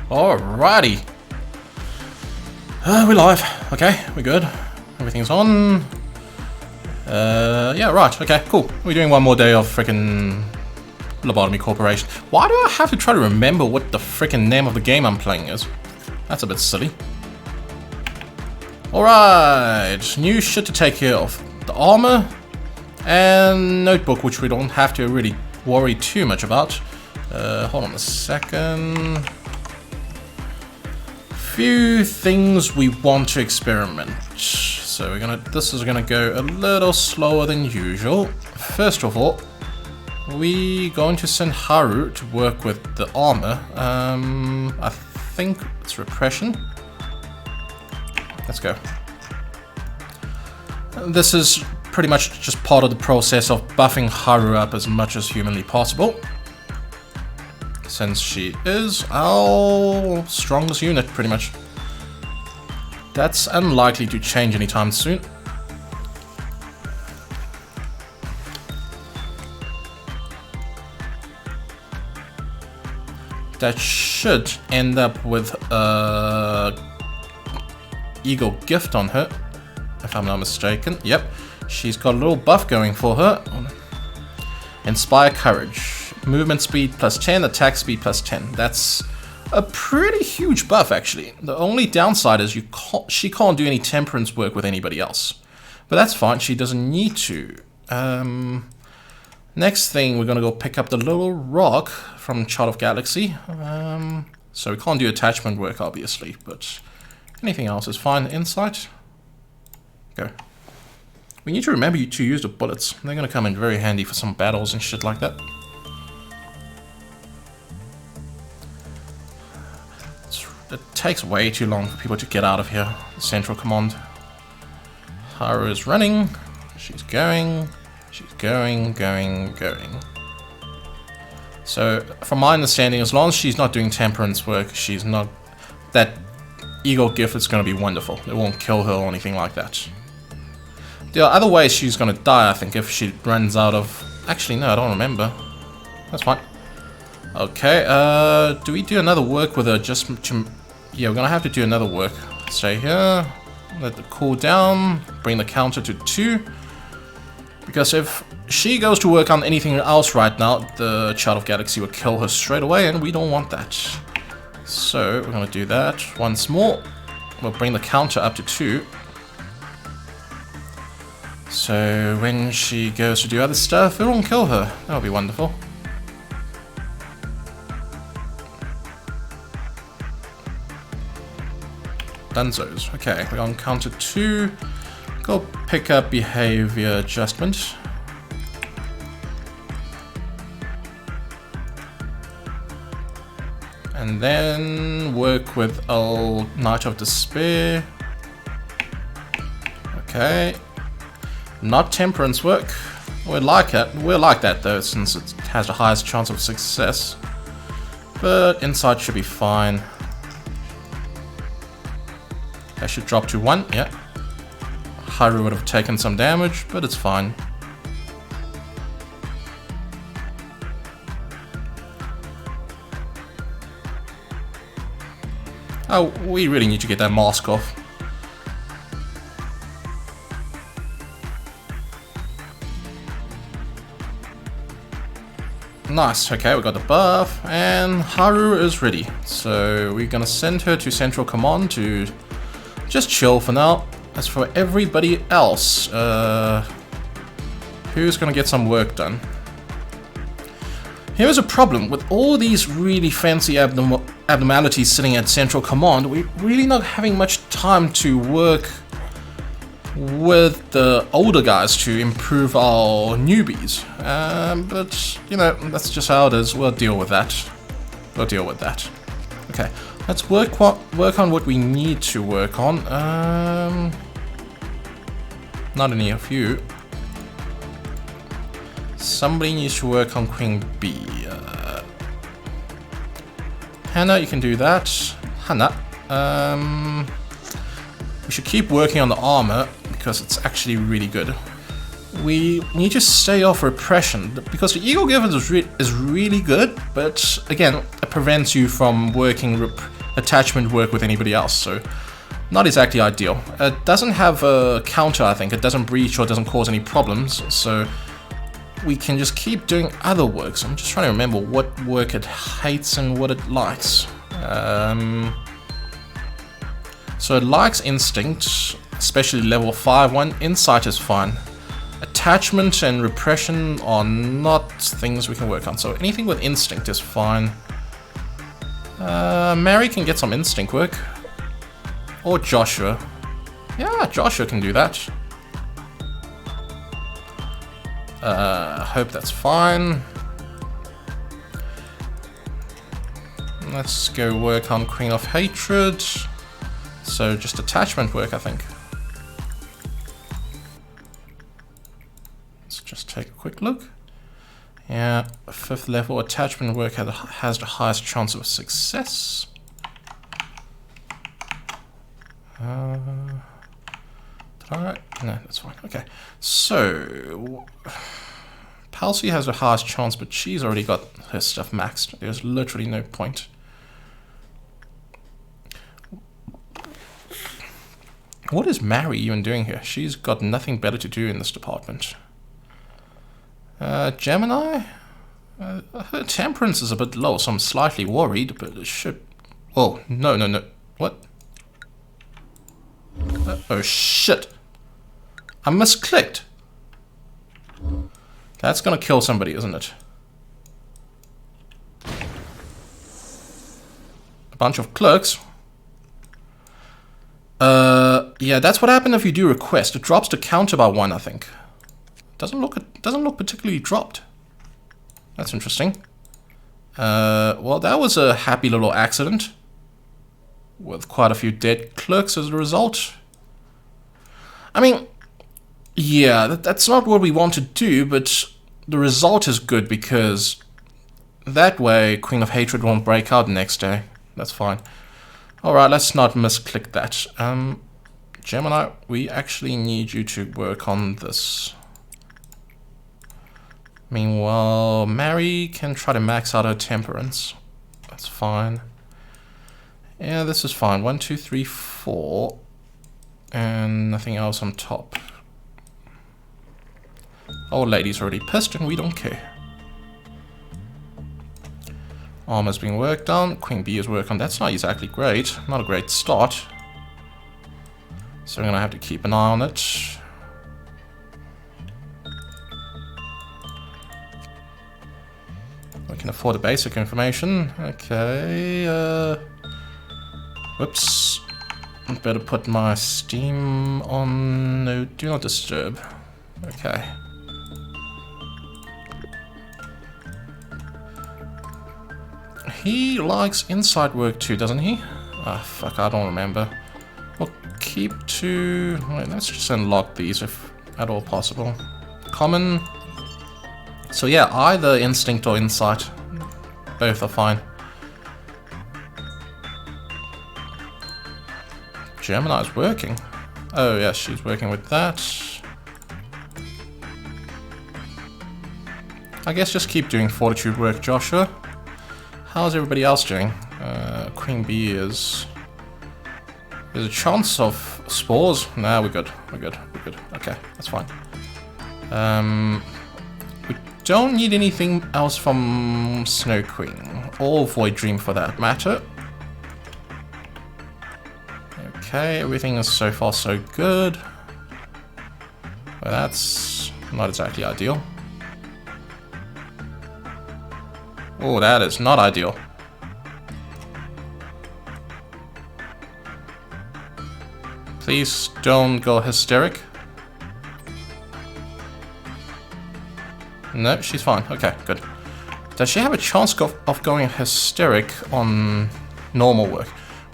Alrighty. We're live. Okay, we're good. Everything's on. Yeah, right. Okay, cool. We're doing one more day of frickin' Lobotomy Corporation. Why do I have to try to remember what the frickin' name of the game I'm playing is? That's a bit silly. Alright, new shit to take care of. The armor and notebook, which we don't have to really worry too much about. Hold on a second. Few things we want to experiment. So this is gonna go a little slower than usual. First of all, we're going to send Haru to work with the armor. I think it's repression. Let's go. This is pretty much just part of the process of buffing Haru up as much as humanly possible, since she is our strongest unit, pretty much. That's unlikely to change anytime soon. That should end up with a Eagle gift on her, if I'm not mistaken. Yep, she's got a little buff going for her. Inspire Courage. Movement speed plus 10, attack speed plus 10. That's a pretty huge buff, actually. The only downside is she can't do any temperance work with anybody else. But that's fine, she doesn't need to. Next thing, we're gonna go pick up the little rock from Chart of Galaxy. So we can't do attachment work, obviously, but anything else is fine. Insight. Go. We need to remember to use the bullets. They're gonna come in very handy for some battles and shit like that. It takes way too long for people to get out of here. Central Command. Haru is running. She's going. She's going. So, from my understanding, as long as she's not doing temperance work, she's not... That Eagle gift is going to be wonderful. It won't kill her or anything like that. There are other ways she's going to die, I think, if she runs out of... Actually, no, I don't remember. That's fine. Okay, do we do another work with her just to... Yeah, we're gonna have to do another work. Stay here, let the cool down, bring the counter to 2. Because if she goes to work on anything else right now, the Chart of Galaxy will kill her straight away, and we don't want that. So, we're gonna do that once more. We'll bring the counter up to 2. So, when she goes to do other stuff, it won't kill her. That would be wonderful. Dunzos. Okay, we're on counter 2. Go pick up behavior adjustment. And then work with old Knight of Despair. Okay. Not temperance work. We'll like it. We'll like that though, since it has the highest chance of success. But insight should be fine. I should drop to 1, yeah. Haru would have taken some damage, but it's fine. Oh, we really need to get that mask off. Nice, okay, we got the buff, and Haru is ready. So we're gonna send her to Central Command to just chill for now. As for everybody else, who's gonna get some work done? Here's a problem. With all these really fancy abnormalities sitting at Central Command, we're really not having much time to work with the older guys to improve our newbies. But, you know, that's just how it is. We'll deal with that. Okay. Let's work on what we need to work on. Not any of you. Somebody needs to work on Queen B. Hannah, you can do that. Hannah. We should keep working on the armor because it's actually really good. We need to stay off repression because the Eagle gift is really good, but again, it prevents you from working attachment work with anybody else, so not exactly ideal. It doesn't have a counter, I think. It doesn't breach or doesn't cause any problems, so we can just keep doing other works. I'm just trying to remember what work it hates and what it likes. So it likes instinct, especially level 5 one. Insight is fine. Attachment and repression are not things we can work on, so anything with instinct is fine. Mary can get some instinct work. Or Joshua. Yeah, Joshua can do that. Hope that's fine. Let's go work on Queen of Hatred. So just attachment work, I think. Let's just take a quick look. Yeah, 5th level attachment work has the highest chance of success. Alright, no, that's fine. Okay, so Palsy has the highest chance, but she's already got her stuff maxed. There's literally no point. What is Mary even doing here? She's got nothing better to do in this department. Gemini? Her temperance is a bit low, so I'm slightly worried, but it should... Oh, no. What? Oh, shit. I misclicked. That's gonna kill somebody, isn't it? A bunch of clerks. Yeah, that's what happened if you do request. It drops the counter by 1, I think. Doesn't look particularly dropped. That's interesting. Well, that was a happy little accident with quite a few dead clerks as a result. I mean, yeah, that's not what we want to do, but the result is good because that way Queen of Hatred won't break out the next day. That's fine. Alright, let's not misclick that. Gemini, we actually need you to work on this. Meanwhile, Mary can try to max out her temperance. That's fine. Yeah, this is fine. 1, 2, 3, 4. And nothing else on top. Old lady's already pissed and we don't care. Armor's being worked on. Queen Bee is worked on. That's not exactly great. Not a great start. So we're gonna have to keep an eye on it. We can afford the basic information. Okay. Whoops. I'd better put my Steam on. No, do not disturb. Okay. He likes inside work too, doesn't he? Ah, fuck, I don't remember. We'll keep to... Wait, let's just unlock these if at all possible. Common. So yeah, either instinct or insight. Both are fine. Gemini's working. Oh yes, she's working with that. I guess just keep doing fortitude work, Joshua. How's everybody else doing? Queen Bee is... There's a chance of spores? Nah, we're good. We're good. Okay, that's fine. We don't need anything else from Snow Queen. Or Void Dream for that matter. Okay, everything is so far so good. Well, that's not exactly ideal. Oh, that is not ideal. Please don't go hysteric. No, she's fine. Okay, good. Does she have a chance of going hysteric on normal work?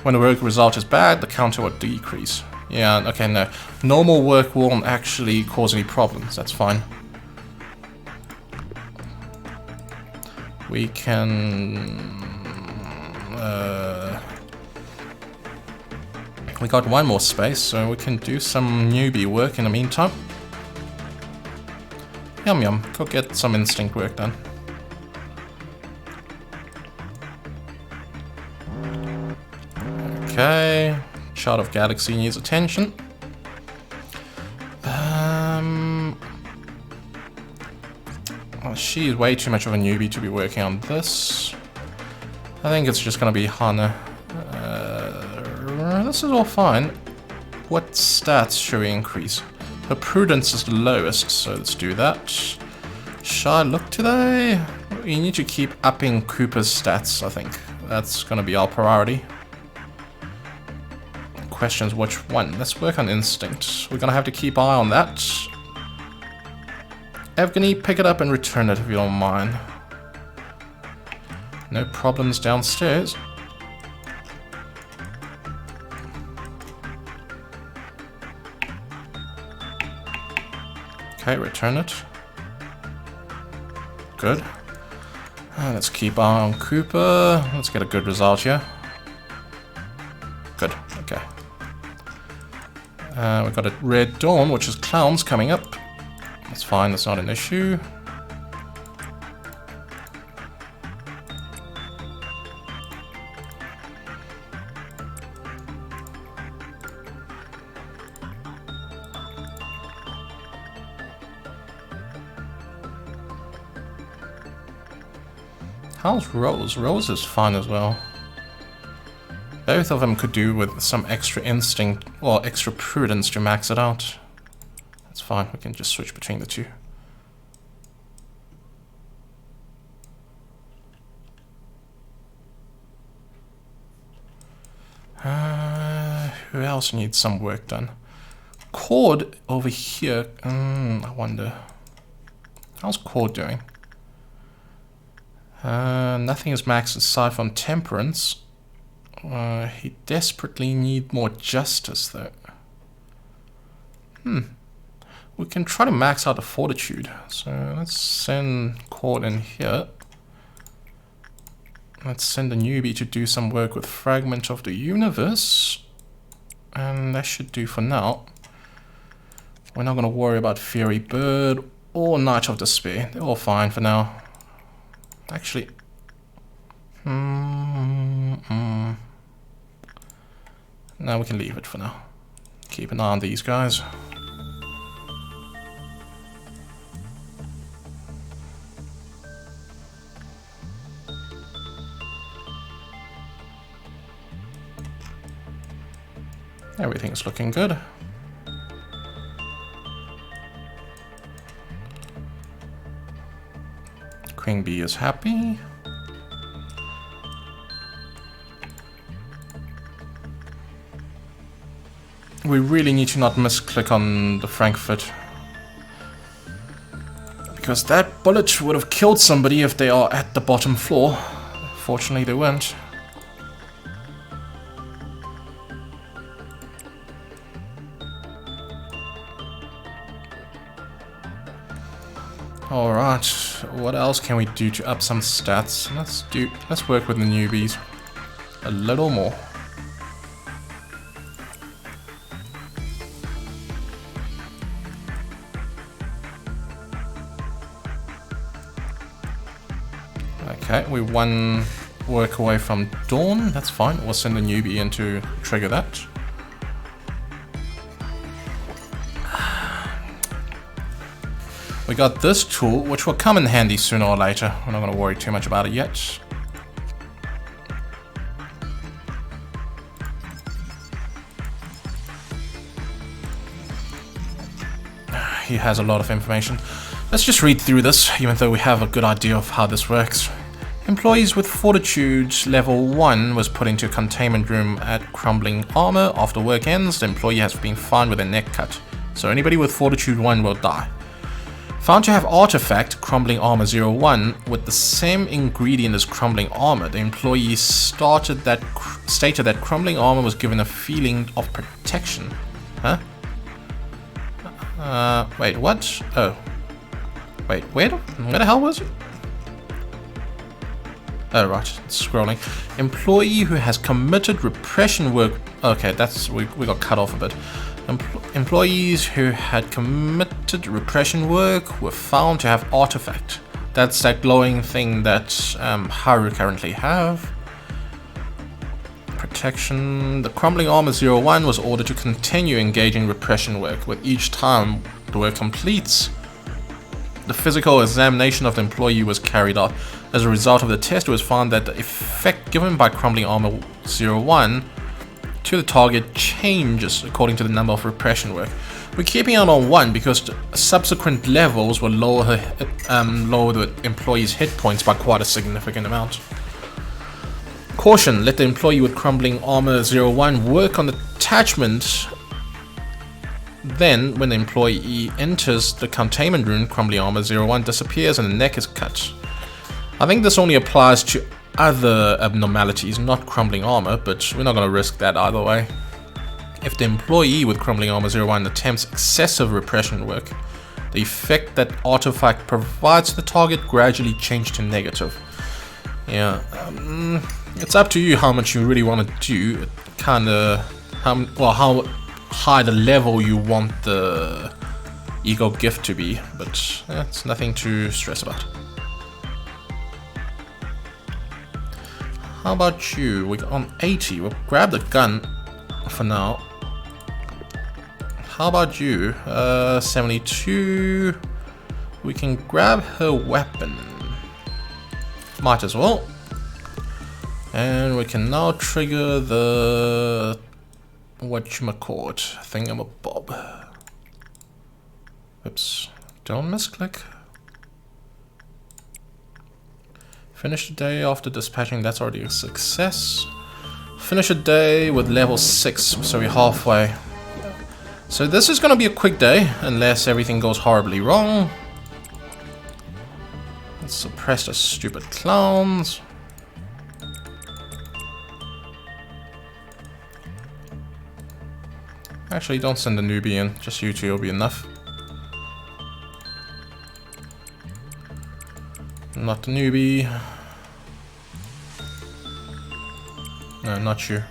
When the work result is bad, the counter will decrease. Yeah, okay, no. Normal work won't actually cause any problems. That's fine. We can... we got one more space, so we can do some newbie work in the meantime. Yum yum, go get some instinct work done. Okay. Child of Galaxy needs attention. Well, she is way too much of a newbie to be working on this. I think it's just gonna be Hana. This is all fine. What stats should we increase? Her prudence is the lowest, so let's do that. Shall I look today? We need to keep upping Cooper's stats, I think. That's gonna be our priority. Question is which one? Let's work on instinct. We're gonna have to keep eye on that. Evgeny, pick it up and return it if you don't mind. No problems downstairs. Okay, return it. Good. Let's keep eye on Cooper. Let's get a good result here. Good, okay. We've got a Red Dawn, which is clowns coming up. That's fine, that's not an issue. How's Rose? Rose is fine as well. Both of them could do with some extra instinct or extra prudence to max it out. That's fine, we can just switch between the two. Who else needs some work done? Cord over here. I wonder. How's Cord doing? Nothing is maxed aside from temperance. He desperately needs more justice though. We can try to max out the fortitude. So let's send Cord in here. Let's send a newbie to do some work with Fragment of the Universe. And that should do for now. We're not going to worry about Fairy Bird or Knight of Despair. They're all fine for now. Actually... No, we can leave it for now. Keep an eye on these guys. Everything's looking good. Queen Bee is happy. We really need to not misclick on the Frankfurt. Because that bullet would have killed somebody if they are at the bottom floor. Fortunately they weren't. Alright, what else can we do to up some stats? Let's work with the newbies a little more. Okay, we one work away from Dawn, that's fine. We'll send the newbie in to trigger that. We got this tool, which will come in handy sooner or later. We're not going to worry too much about it yet. He has a lot of information. Let's just read through this, even though we have a good idea of how this works. Employees with Fortitude level 1 was put into a containment room at Crumbling Armor. After work ends, the employee has been found with a neck cut. So anybody with Fortitude 1 will die. Found to have artifact Crumbling Armor 01 with the same ingredient as Crumbling Armor. The employee stated that Crumbling Armor was given a feeling of protection. Huh? Wait, what? Oh. Wait, where the hell was it? Oh, right, it's scrolling. Employee who has committed repression work... Okay, that's... we got cut off a bit. Employees who had committed repression work were found to have artifact. That's that glowing thing that Haru currently have. protection. The Crumbling Armor 01 was ordered to continue engaging repression work. With each time the work completes, the physical examination of the employee was carried out. As a result of the test, it was found that the effect given by Crumbling Armor 01 to the target changes according to the number of repression work. We're keeping it on 1 because subsequent levels will lower the employee's hit points by quite a significant amount. Caution, let the employee with Crumbling Armor 01 work on the attachment. Then, when the employee enters the containment room, Crumbling Armor 01 disappears and the neck is cut. I think this only applies to other abnormalities, not Crumbling Armor, but we're not going to risk that either way. If the employee with Crumbling Armor 01 attempts excessive repression work, the effect that artifact provides the target gradually changes to negative. Yeah, it's up to you how much you really want to do. How high the level you want the ego gift to be, but it's nothing to stress about. How about you? We're on 80. We'll grab the gun for now. How about you? 72. We can grab her weapon. Might as well. And we can now trigger the whatchamacallit thingamabob. Oops. Don't misclick. Finish the day after dispatching. That's already a success. Finish a day with level 6, so we're halfway. So this is going to be a quick day, unless everything goes horribly wrong. Let's suppress the stupid clowns. Actually, don't send the newbie in. Just you two will be enough. Not the newbie. No, not you.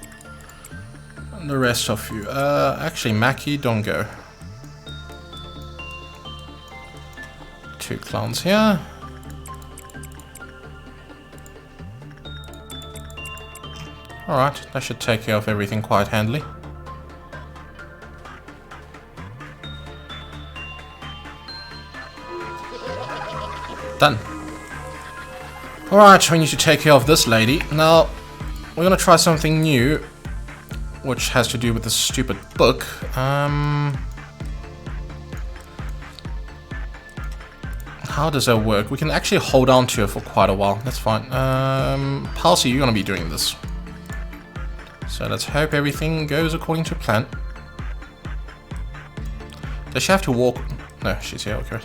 And the rest of you. Actually, Mackie, don't go. 2 clowns here. Alright, that should take care of everything quite handily. Done. Alright, we need to take care of this lady. Now, we're gonna try something new, which has to do with this stupid book. How does that work? We can actually hold on to it for quite a while. That's fine. Palsy, you're gonna be doing this. So let's hope everything goes according to plan. Does she have to walk? No, she's here, okay.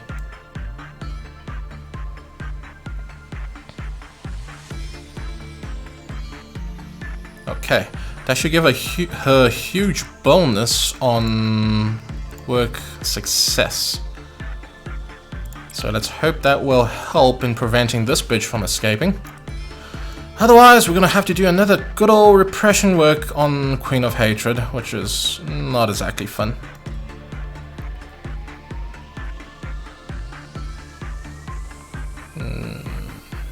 Okay, that should give her huge bonus on work success. So let's hope that will help in preventing this bitch from escaping. Otherwise, we're gonna have to do another good old repression work on Queen of Hatred, which is not exactly fun.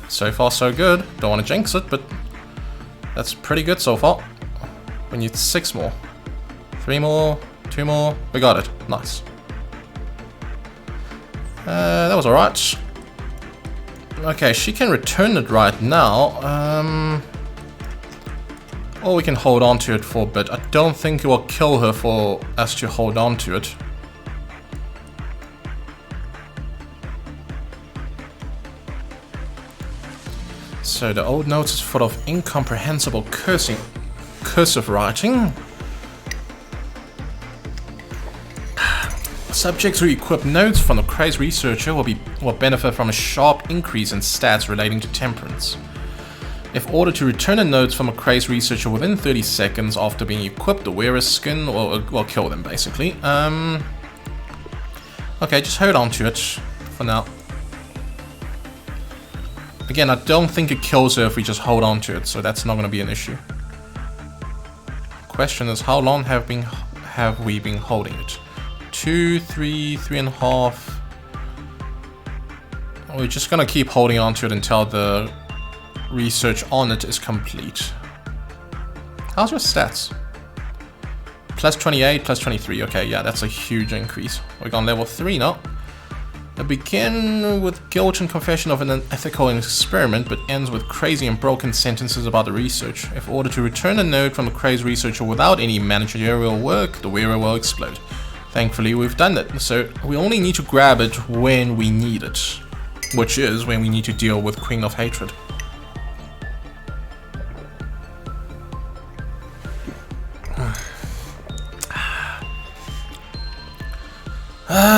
So far so good. Don't want to jinx it, but that's pretty good so far. We need 6 more. 3 more, 2 more. We got it. Nice. That was alright. Okay, she can return it right now. Or we can hold on to it for a bit. I don't think it will kill her for us to hold on to it. So the old notes is full of incomprehensible cursive writing. Subjects who equip notes from the crazed researcher will benefit from a sharp increase in stats relating to temperance. If ordered to return the notes from a crazed researcher within 30 seconds after being equipped, the wearer's skin will kill them, basically. Okay, just hold on to it for now. Again, I don't think it kills her if we just hold on to it, so that's not going to be an issue. Question is, how long have we been holding it? 2, 3, 3.5. We're just going to keep holding on to it until the research on it is complete. How's your stats? Plus 28, plus 23. Okay, yeah, that's a huge increase. We're on level 3 now. It begins with guilt and confession of an unethical experiment, but ends with crazy and broken sentences about the research. If ordered to return a note from the crazed researcher without any managerial work, the wearer will explode. Thankfully, we've done that, so we only need to grab it when we need it, which is when we need to deal with Queen of Hatred.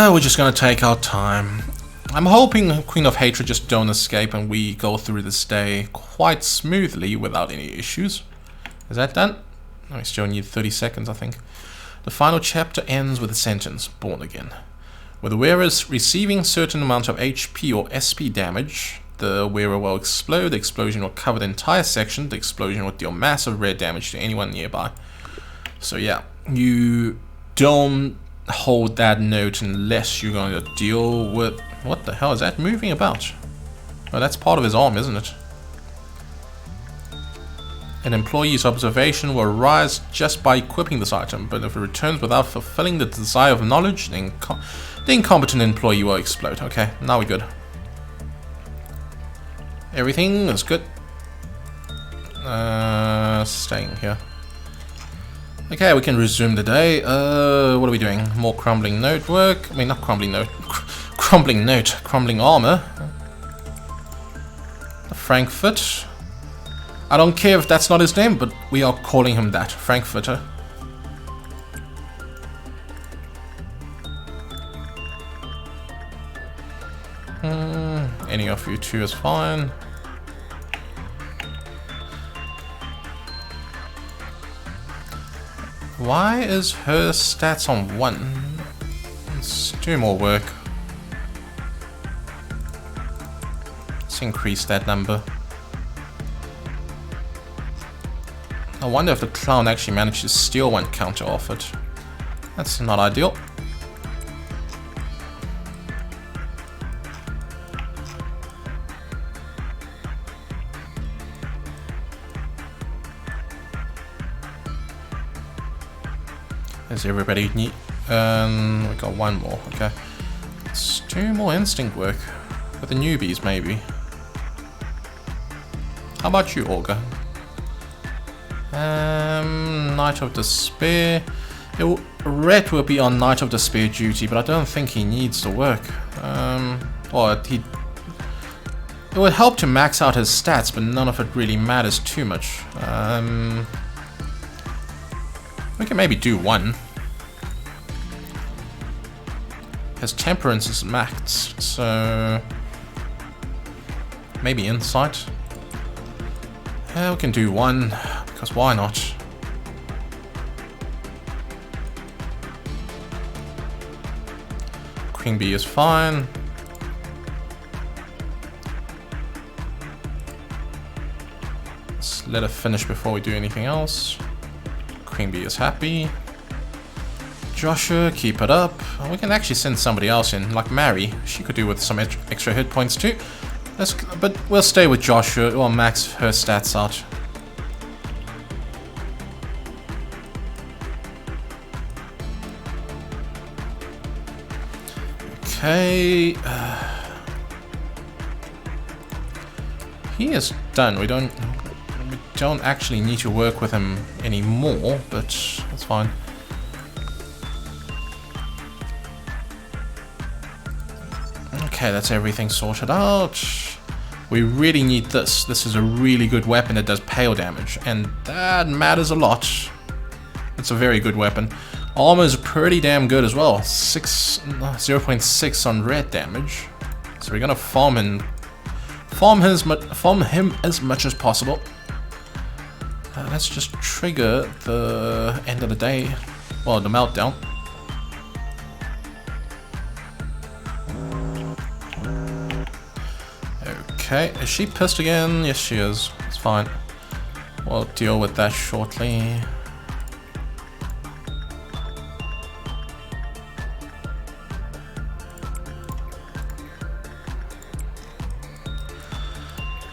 We're just gonna take our time. I'm hoping Queen of Hatred just don't escape and we go through this day quite smoothly without any issues. Is that done? I still need 30 seconds, I think. The final chapter ends with a sentence, born again. With the wearers receiving certain amount of HP or SP damage, the wearer will explode. The explosion will cover the entire section. The explosion will deal massive red damage to anyone nearby. So yeah, you don't hold that note unless you're going to deal with... What the hell is that moving about? Oh, that's part of his arm, isn't it? An employee's observation will rise just by equipping this item, but if it returns without fulfilling the desire of knowledge, then the incompetent employee will explode. Okay, now we're good. Everything is good. Staying here. Okay, we can resume the day. What are we doing? More crumbling note work. I mean, not crumbling note. Crumbling note. Crumbling armor. Frankfurt. I don't care if that's not his name, but we are calling him that. Frankfurter. Any of you two is fine. Why is her stats on 1? Let's do more work. Let's increase that number. I wonder if the clown actually managed to steal one counter off it. That's not ideal. Is everybody neat? We got one more, okay. Let's do more instinct work. With the newbies, maybe. How about you, Olga? Night of Despair. Red will be on Night of Despair duty, but I don't think he needs to work. It would help to max out his stats, but none of it really matters too much. We can maybe do one. His temperance is maxed, so maybe insight. Yeah, we can do one, because why not? Queen bee is fine. Let's let her finish before we do anything else. Queen bee is happy. Joshua, keep it up. We can actually send somebody else in, like Mary. She could do with some extra hit points too. But we'll stay with Joshua, or max her stats out. Okay. He is done. We don't actually need to work with him anymore, but that's fine. Okay, that's everything sorted out. We really need this. This is a really good weapon that does pale damage, and that matters a lot. It's a very good weapon. Armor is pretty damn good as well. 0.6 on red damage. So we're gonna farm him as much as possible. Let's just trigger the end of the day. Well, the meltdown. Okay, is she pissed again? Yes, she is. It's fine. We'll deal with that shortly.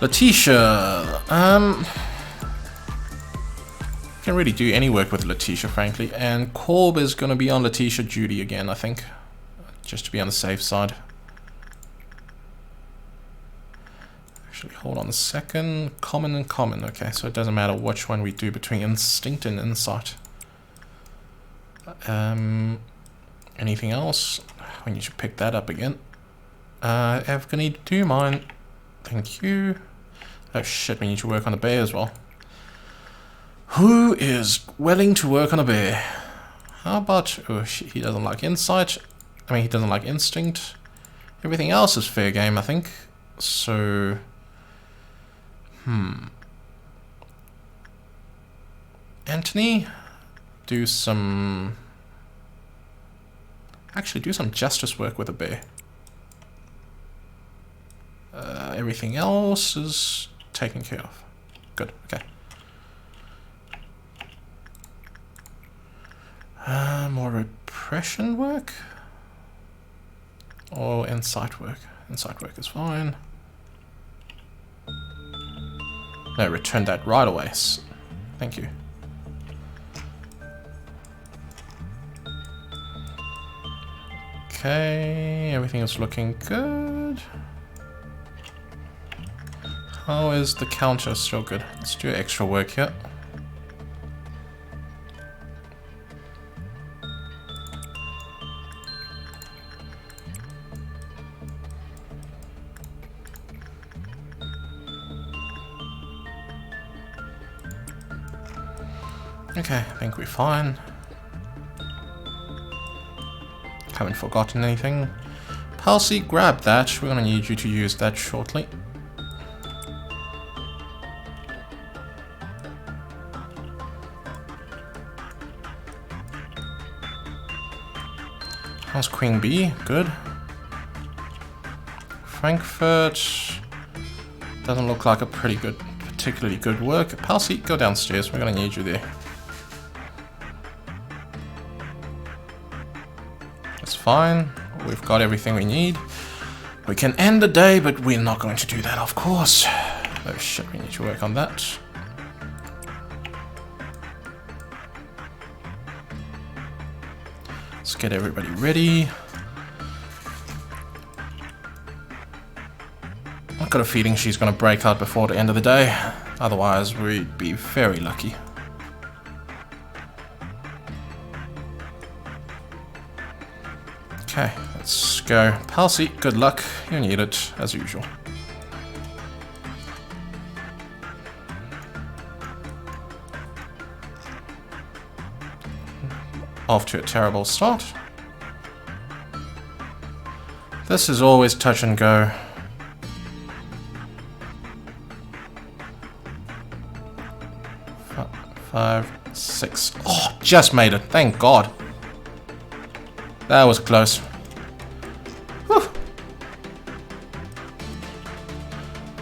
Letitia, we can can really do any work with Letitia, frankly. And Corb is going to be on Letitia duty again, I think. Just to be on the safe side. Actually, hold on a second. Common and common. Okay, so it doesn't matter which one we do between instinct and insight. Anything else? We need to pick that up again. Evgeny, do you mind? Thank you. Oh shit, we need to work on a bear as well. Who is willing to work on a bear? How about... oh, he doesn't like insight. I mean, he doesn't like instinct. Everything else is fair game, I think. So... Anthony, do some... actually, do some justice work with a bear. Everything else is taken care of. Good, okay. More repression work? Or insight work? Insight work is fine. No, return that right away. Thank you. Okay, everything is looking good. How is the counter? Still good. Let's do extra work here. Okay, I think we're fine. Haven't forgotten anything. Palsy, grab that. We're gonna need you to use that shortly. How's Queen Bee? Good. Frankfurt doesn't look like a particularly good work. Palsy, go downstairs. We're gonna need you there. That's fine. We've got everything we need. We can end the day, but we're not going to do that, of course. Oh shit, we need to work on that. Let's get everybody ready. I've got a feeling she's going to break out before the end of the day. Otherwise, we'd be very lucky. Okay, let's go. Palsy, good luck. You need it, as usual. Off to a terrible start. This is always touch and go. Five, six. Oh, just made it. Thank God. That was close. Whew.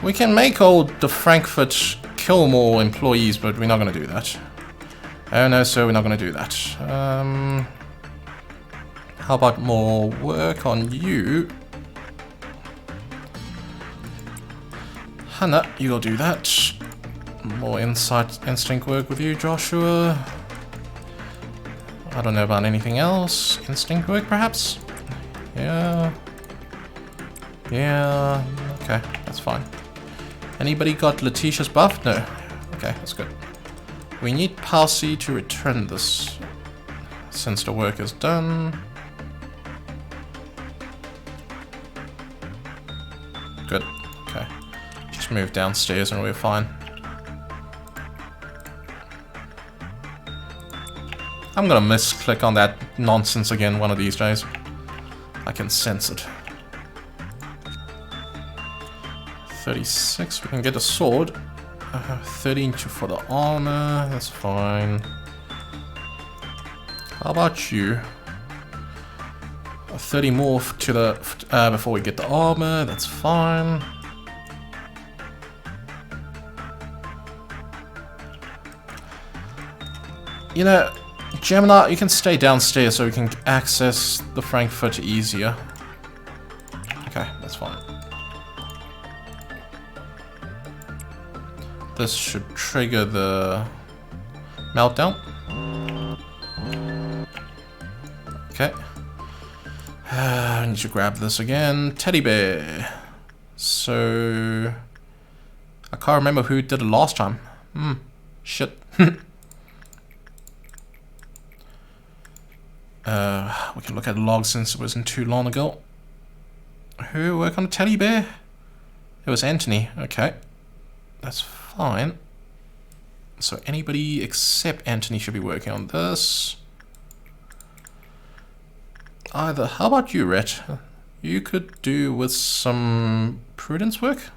We can make all the Frankfurt kill more employees, but we're not going to do that. Oh no, sir, we're not going to do that. How about more work on you? Hannah, you'll do that. More instinct work with you, Joshua. I don't know about anything else. Instinct work, perhaps? Yeah. Yeah. Okay, that's fine. Anybody got Letitia's buff? No. Okay, that's good. We need Palsy to return this since the work is done. Good. Okay. Just move downstairs and we're fine. I'm gonna misclick on that nonsense again one of these days. I can sense it. 36, we can get a sword. 13 for the armor, that's fine. How about you? 30 more to the before we get the armor, that's fine. You know, Gemini, you can stay downstairs so we can access the Frankfurt easier. Okay, that's fine. This should trigger the Meltdown. Okay. I need to grab this again. Teddy bear. So... I can't remember who did it last time. Shit. We can look at logs since it wasn't too long ago. Who worked on a teddy bear? It was Anthony. Okay. That's fine. So anybody except Anthony should be working on this. Either. How about you, Rhett? You could do with some prudence work?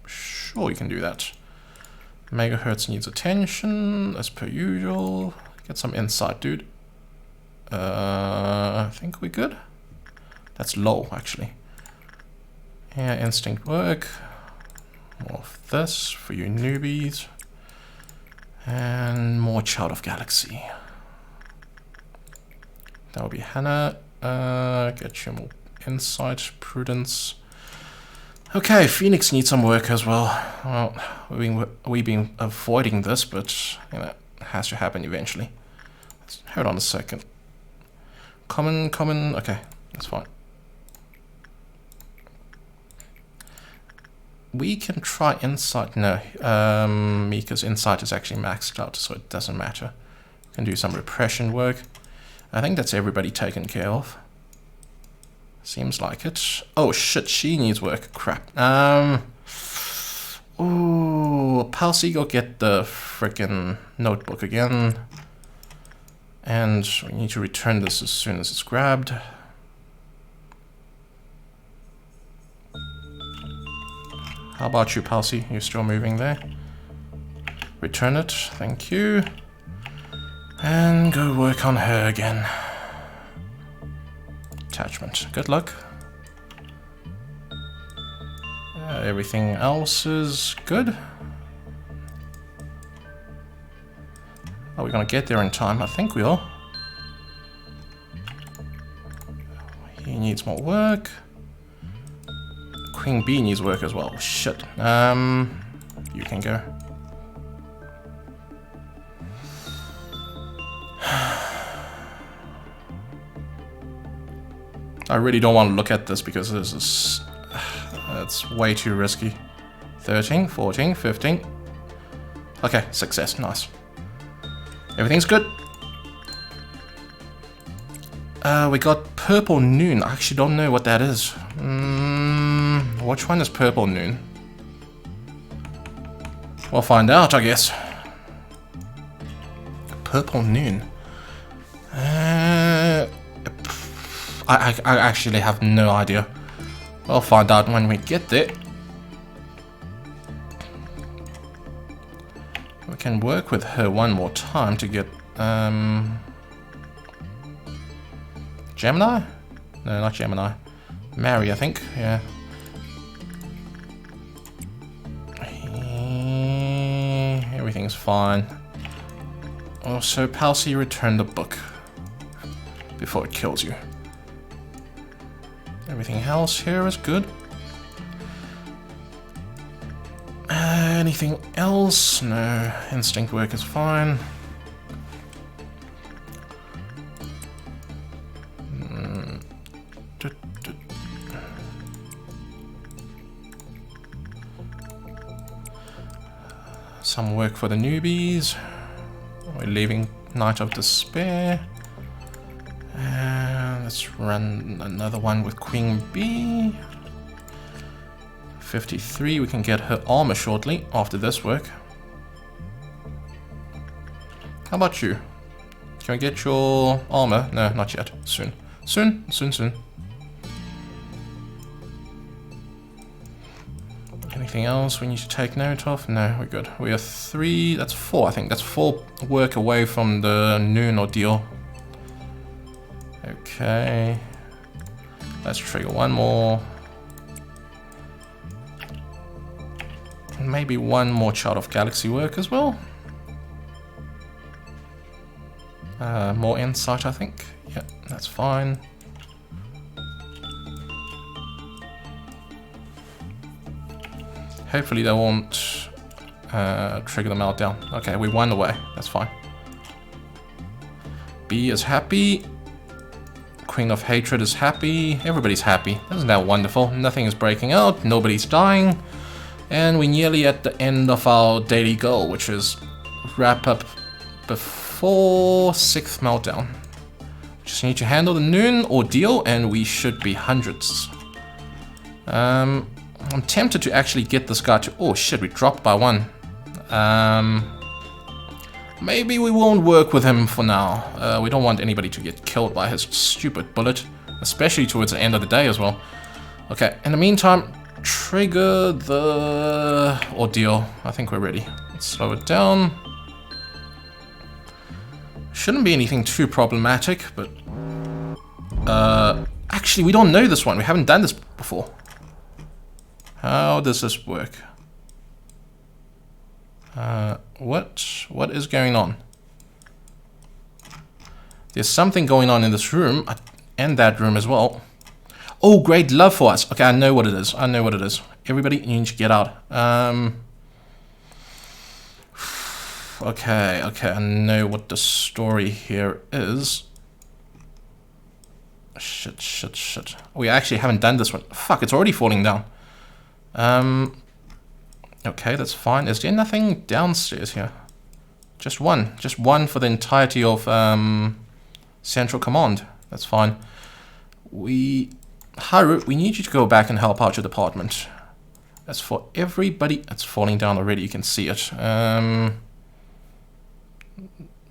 Sure, you can do that. Megahertz needs attention, as per usual. Get some insight, dude. I think we're good. That's low, actually. Yeah, instinct work. More of this for you newbies. And more Child of Galaxy. That will be Hannah. Get you more insight, prudence. Okay, Phoenix needs some work as well. Well, we've been avoiding this, but you know, it has to happen eventually. Hold on a second. Common. Okay, that's fine. We can try insight. No, Mika's insight is actually maxed out, so it doesn't matter. We can do some repression work. I think that's everybody taken care of. Seems like it. Oh shit, she needs work. Crap. Ooh, Palsy, go get the frickin' notebook again. And we need to return this as soon as it's grabbed. How about you, Palsy? You're still moving there. Return it. Thank you. And go work on her again. Attachment. Good luck. Everything else is good. Are we gonna get there in time? I think we are. He needs more work. Queen Bee needs work as well. Shit. You can go. I really don't want to look at this because this is... it's way too risky. 13, 14, 15. Okay, success. Nice. Everything's good. We got Purple Noon. I actually don't know what that is. Which one is Purple Noon? We'll find out, I guess. Purple Noon. I actually have no idea. We'll find out when we get there. We can work with her one more time to get Gemini? No, not Gemini. Mary, I think. Yeah. Everything's fine. Also, Palsy, return the book before it kills you. Everything else here is good. Anything else? No. Instinct work is fine. Some work for the newbies. We're leaving Night of Despair. Let's run another one with Queen Bee. 53, we can get her armor shortly after this work. How about you? Can we get your armor? No, not yet. Soon. Soon. Anything else we need to take note of? No, we're good. We are 3, that's 4, I think. That's 4 work away from the noon ordeal. Okay. Let's trigger one more. Maybe one more Child of Galaxy work as well. More insight, I think. Yeah, that's fine. Hopefully they won't trigger the meltdown. Okay, we won the way. That's fine. Bee is happy. Queen of Hatred is happy. Everybody's happy. Isn't that wonderful? Nothing is breaking out. Nobody's dying. And we're nearly at the end of our daily goal, which is wrap up before 6th meltdown. Just need to handle the noon ordeal and we should be hundreds. I'm tempted to actually get this guy to... Oh shit, we dropped by 1. Maybe we won't work with him for now. We don't want anybody to get killed by his stupid bullet. Especially towards the end of the day as well. Okay, in the meantime, trigger the ordeal. I think we're ready. Let's slow it down. Shouldn't be anything too problematic, but... actually, we don't know this one. We haven't done this before. How does this work? What is going on? There's something going on in this room, and that room as well. Oh, great love for us. Okay, I know what it is. I know what it is. Everybody, you need to get out. Okay, I know what the story here is. Shit. We actually haven't done this one. Fuck, it's already falling down. Okay, that's fine. Is there nothing downstairs here? Just one for the entirety of Central Command. That's fine. Haru, we need you to go back and help out your department. As for everybody, it's falling down already. You can see it.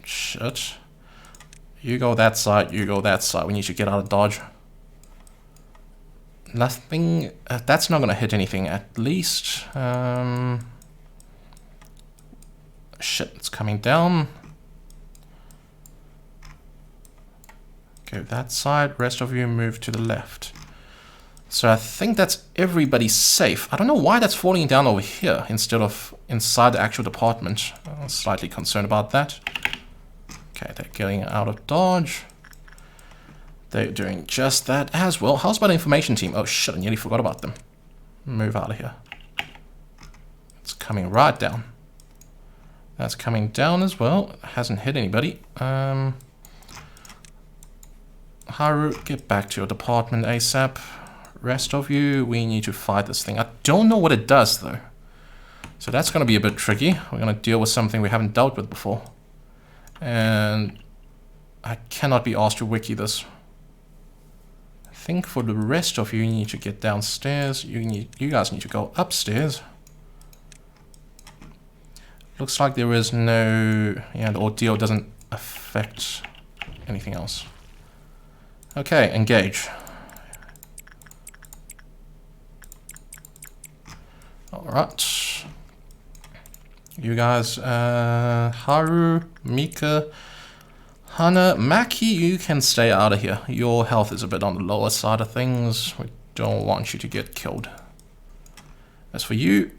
Shit. You go that side. You go that side. We need to get out of dodge. Nothing. That's not gonna hit anything. At least. Shit. It's coming down. Go that side. Rest of you move to the left. So I think that's everybody safe. I don't know why that's falling down over here instead of inside the actual department. I'm slightly concerned about that. Okay, they're getting out of dodge. They're doing just that as well. How's about the information team? Oh shit, I nearly forgot about them. Move out of here. It's coming right down. That's coming down as well. It hasn't hit anybody. Haru, get back to your department ASAP. Rest of you, we need to fight this thing. I don't know what it does though. So that's going to be a bit tricky. We're going to deal with something we haven't dealt with before. And I cannot be asked to wiki this. I think for the rest of you, you need to get downstairs. You guys need to go upstairs. Looks like there is no... Yeah, the ordeal doesn't affect anything else. Okay, engage. Alright. You guys, Haru, Mika, Hana, Maki, you can stay out of here. Your health is a bit on the lower side of things. We don't want you to get killed. As for you,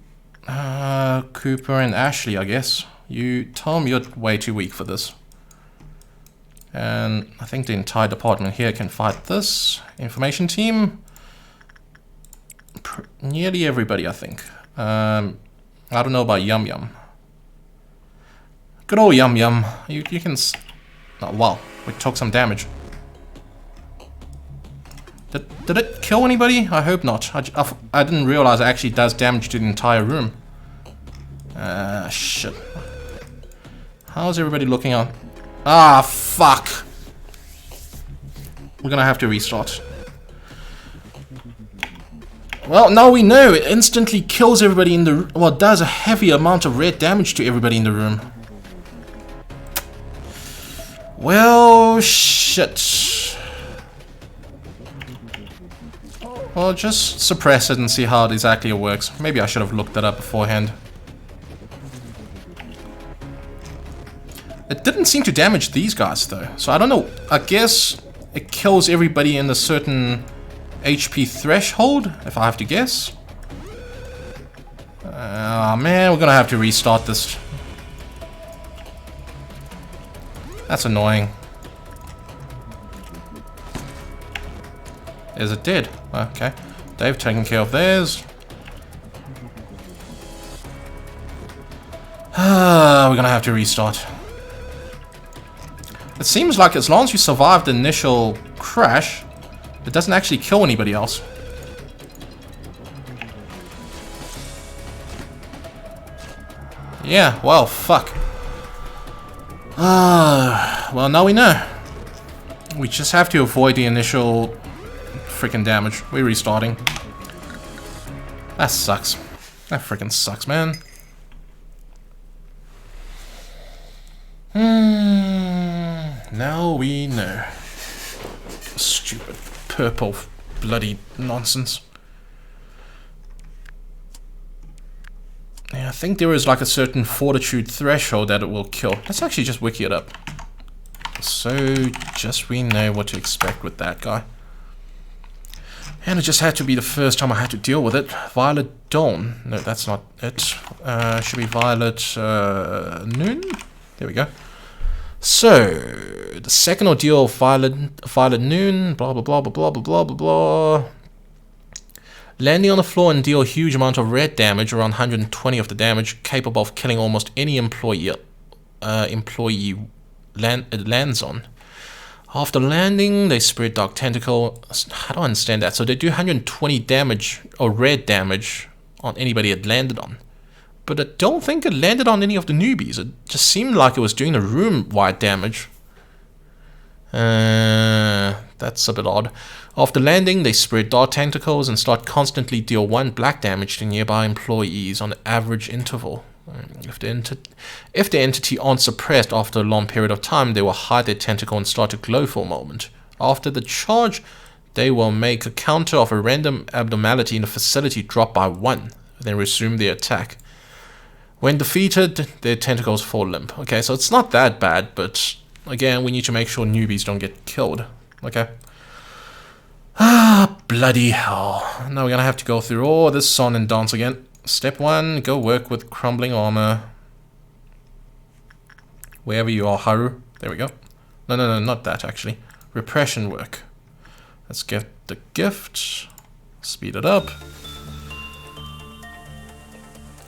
Cooper and Ashley, I guess. You, Tom, you're way too weak for this. And I think the entire department here can fight this. Information team. Nearly everybody, I think. I don't know about Yum Yum. Good old Yum Yum. You can... Oh, wow. We took some damage. Did it kill anybody? I hope not. I didn't realize it actually does damage to the entire room. Shit. How's everybody looking on? Ah, fuck. We're gonna have to restart. Well, now we know it instantly kills everybody in the... Well, it does a heavy amount of red damage to everybody in the room. Well, shit. Well, just suppress it and see how exactly it works. Maybe I should have looked that up beforehand. It didn't seem to damage these guys, though. So I don't know. I guess it kills everybody in a certain HP threshold, if I have to guess. Oh man, we're gonna have to restart this. That's annoying. Is it dead? Okay. They've taken care of theirs. We're gonna have to restart. It seems like as long as you survive the initial crash, it doesn't actually kill anybody else. Yeah, well, fuck. Well, now we know. We just have to avoid the initial freaking damage. We're restarting. That sucks. That freaking sucks, man. Now we know. Stupid purple bloody nonsense. Yeah, I think there is like a certain fortitude threshold that it will kill. Let's actually just wiki it up. So, just we know what to expect with that guy. And it just had to be the first time I had to deal with it. Violet Dawn. No, that's not it. Should be Violet Noon. There we go. So, the second ordeal, Violet Noon, blah blah blah blah blah blah blah blah blah. Landing on the floor and deal a huge amount of red damage, around 120 of the damage, capable of killing almost any employee it lands on. After landing, they spread Dark Tentacle. I don't understand that. So they do 120 damage, or red damage, on anybody it landed on. But I don't think it landed on any of the newbies. It just seemed like it was doing the room-wide damage. That's a bit odd. After landing, they spread Dark Tentacles and start constantly deal 1 black damage to nearby employees on an average interval. If the entity aren't suppressed after a long period of time, they will hide their tentacle and start to glow for a moment. After the charge, they will make a counter of a random abnormality in the facility drop by 1, then resume their attack. When defeated, their tentacles fall limp. Okay, so it's not that bad, but again, we need to make sure newbies don't get killed. Okay. Bloody hell. Now we're gonna have to go through all this song and dance again. Step 1, go work with crumbling armor. Wherever you are, Haru. There we go. No, not that actually. Repression work. Let's get the gift. Speed it up.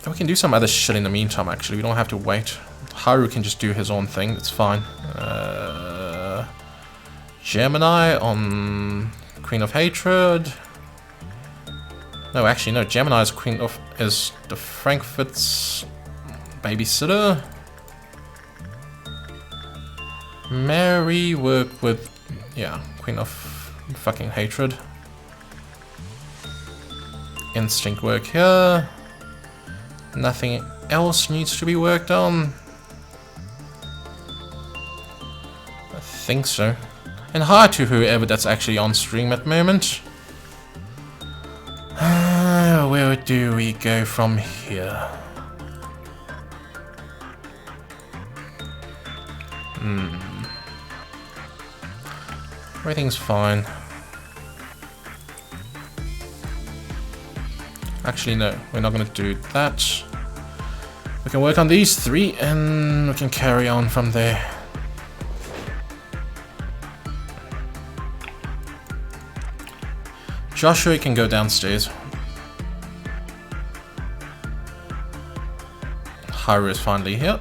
And we can do some other shit in the meantime actually. We don't have to wait. Haru can just do his own thing. That's fine. Gemini on Queen of Hatred. No, actually, no. Gemini is the Frankfurt's babysitter. Mary work with, yeah, Queen of fucking Hatred. Instinct work here. Nothing else needs to be worked on. I think so. And hi to whoever that's actually on stream at the moment. Where do we go from here? Everything's fine. Actually, no, we're not going to do that. We can work on these 3 and we can carry on from there. Joshua can go downstairs. Haru is finally here.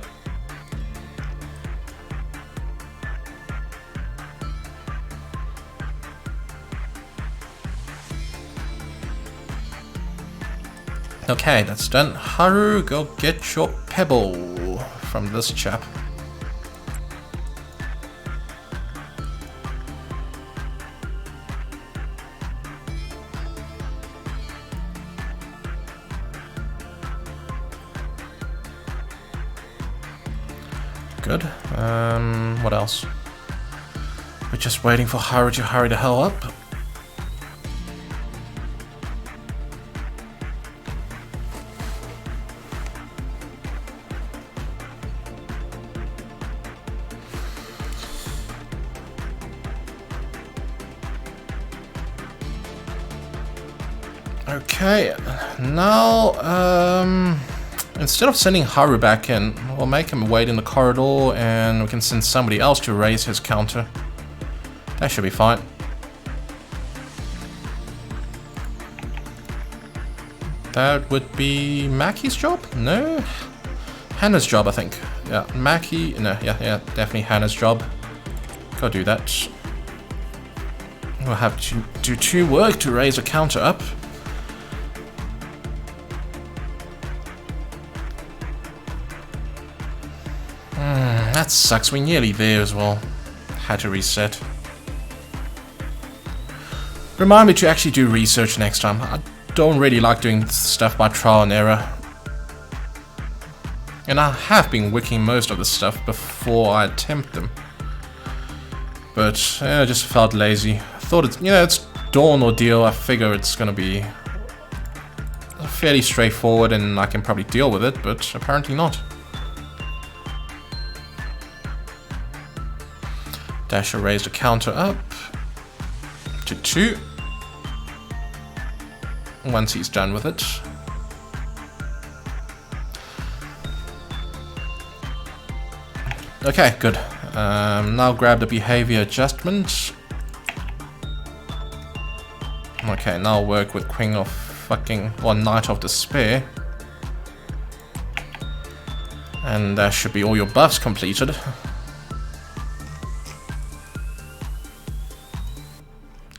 Okay, that's done. Haru, go get your pebble from this chap. Good. What else? We're just waiting for Haru to hurry the hell up. Okay, now, instead of sending Haru back in, we'll make him wait in the corridor and we can send somebody else to raise his counter. That should be fine. That would be Maki's job? No? Hannah's job, I think. Yeah, Maki, no, yeah, definitely Hannah's job. Go do that. We'll have to do 2 work to raise a counter up. That sucks. We're nearly there as well. Had to reset. Remind me to actually do research next time. I don't really like doing stuff by trial and error. And I have been wicking most of the stuff before I attempt them. But I just felt lazy. I thought it's, you know, it's Dawn Ordeal. I figure it's gonna be fairly straightforward and I can probably deal with it, but apparently not. Dasher raised a counter up to 2. Once he's done with it. Okay, good. Now grab the behavior adjustment. Okay, now work with Queen of fucking, or Knight of Despair. And that should be all your buffs completed.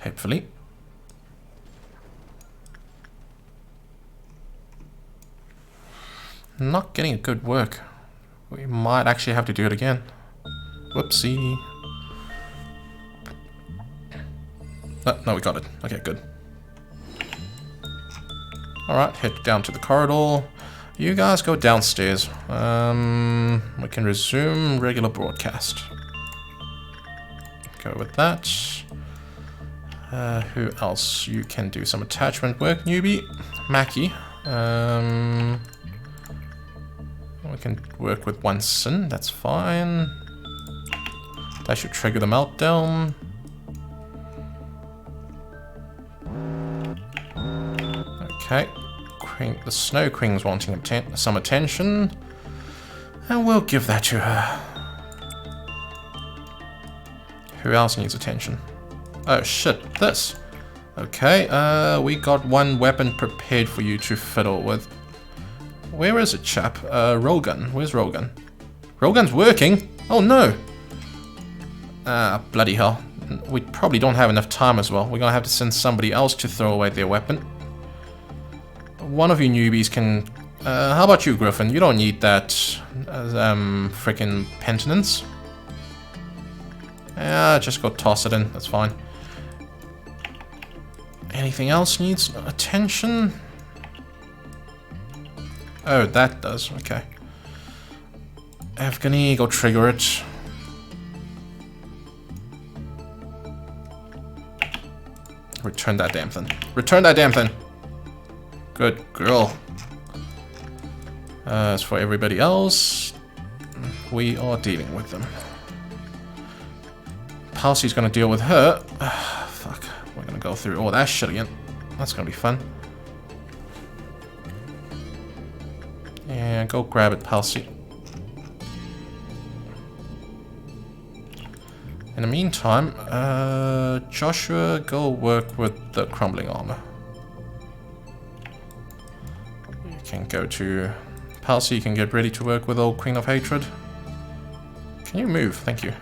Hopefully. Not getting a good work. We might actually have to do it again. Whoopsie. Oh, no, we got it. Okay, good. Alright, head down to the corridor. You guys go downstairs. We can resume regular broadcast. Go with that. Who else? You can do some attachment work, newbie. Mackie. We can work with 1 sin, that's fine. That should trigger the meltdown. Okay. Queen, the Snow Queen's wanting some attention. And we'll give that to her. Who else needs attention? Oh shit, this. Okay, we got 1 weapon prepared for you to fiddle with. Where is it, chap? Rollgun. Where's Rollgun? Rollgun's working? Oh no! Ah, bloody hell. We probably don't have enough time as well. We're gonna have to send somebody else to throw away their weapon. One of you newbies can... how about you, Griffin? You don't need that frickin' penitence. Yeah, just go toss it in. That's fine. Anything else needs attention? Oh, that does. Okay. Evgeny, go trigger it. Return that damn thing. Return that damn thing! Good girl. As for everybody else, we are dealing with them. Palsy's gonna deal with her. Fuck. We're gonna go through all that shit again. That's gonna be fun. Yeah, go grab it, Palsy. In the meantime, Joshua, go work with the crumbling armor. You can go to Palsy, you can get ready to work with old Queen of Hatred. Can you move? Thank you.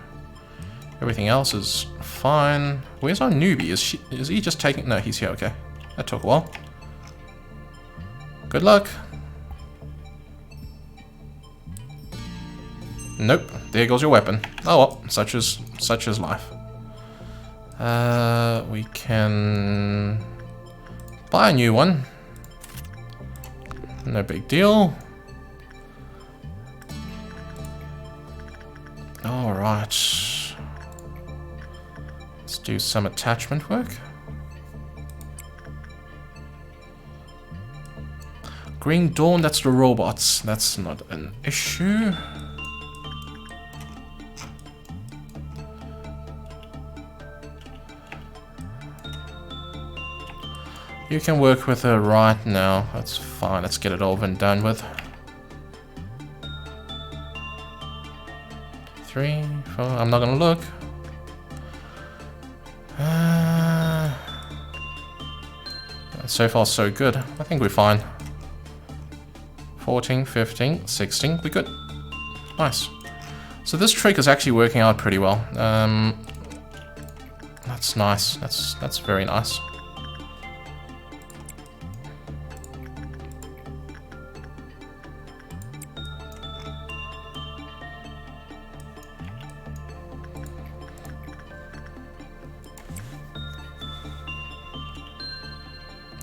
Everything else is fine. Where's our newbie? Is he just taking... No, he's here, okay. That took a while. Good luck. Nope, there goes your weapon. Oh well, such is life. We can buy a new one. No big deal. Alright. Let's do some attachment work. Green Dawn, that's the robots. That's not an issue. You can work with her right now. That's fine. Let's get it over and done with. 3, 4. I'm not gonna look. So far, so good. I think we're fine. 14, 15, 16. We good. Nice. So this trick is actually working out pretty well. That's nice. That's very nice.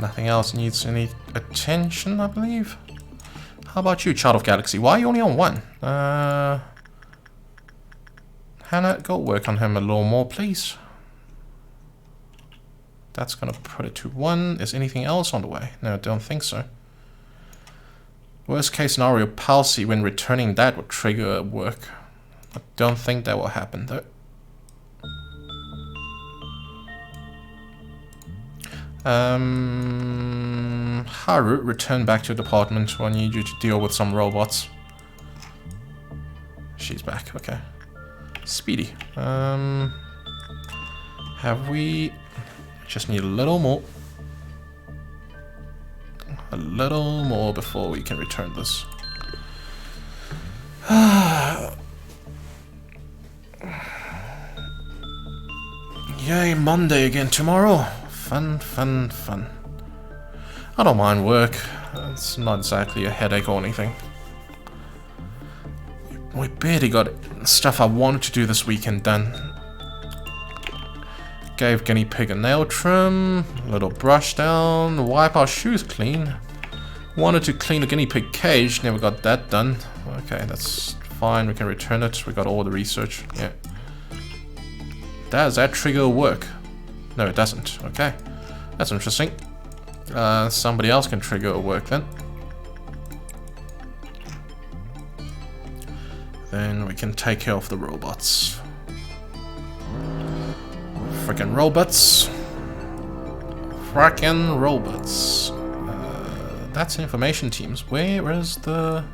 Nothing else needs any attention, I believe. How about you, Child of Galaxy? Why are you only on 1? Hannah, go work on him a little more, please. That's gonna put it to 1. Is anything else on the way? No, I don't think so. Worst case scenario, palsy when returning that would trigger work. I don't think that will happen though. Haru, return back to department. I need you to deal with some robots. She's back, okay. Speedy. Have we... Just need a little more. A little more before we can return this. Yay, Monday again tomorrow. Fun, fun, fun. I don't mind work. It's not exactly a headache or anything. We barely got stuff I wanted to do this weekend done. Gave guinea pig a nail trim, a little brush down, wipe our shoes clean. Wanted to clean the guinea pig cage, never got that done. Okay, that's fine, we can return it. We got all the research, yeah. Does that trigger work? No, it doesn't. Okay, that's interesting. Somebody else can trigger a work then. Then we can take care of the robots. Frickin' robots. Frickin' robots. That's information teams. Where is the...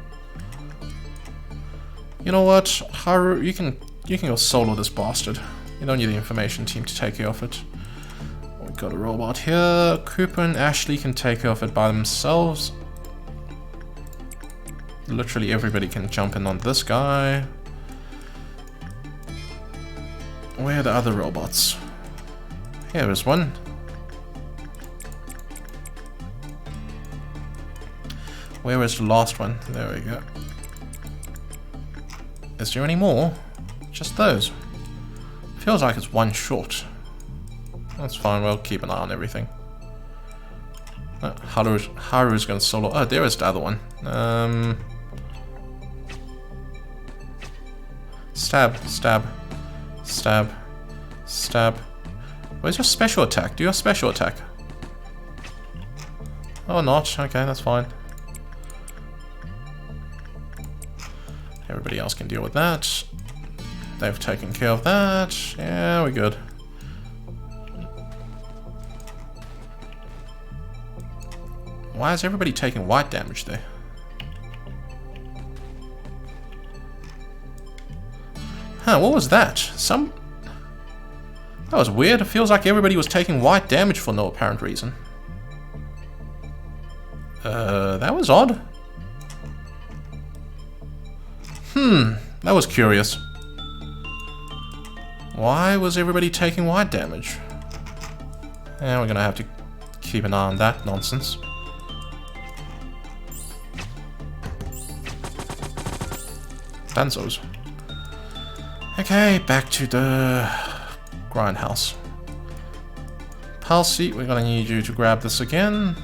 You know what? Haru, you can go solo this bastard. You don't need the information team to take care of it. We've got a robot here. Cooper and Ashley can take care of it by themselves. Literally everybody can jump in on this guy. Where are the other robots? Here is one. Where is the last one? There we go. Is there any more? Just those. Feels like it's one short. That's fine, we'll keep an eye on everything. Haru's gonna solo. Oh, there is the other one. Stab, stab, stab, stab. Where's your special attack? Do your special attack. Oh, not. Okay, that's fine. Everybody else can deal with that. They've taken care of that. Yeah, we're good. Why is everybody taking white damage there? Huh, what was that? That was weird. It feels like everybody was taking white damage for no apparent reason. That was odd. That was curious. Why was everybody taking white damage? And we're gonna have to keep an eye on that nonsense. Danzos. Okay, back to the grindhouse. Palsy, we're gonna need you to grab this again.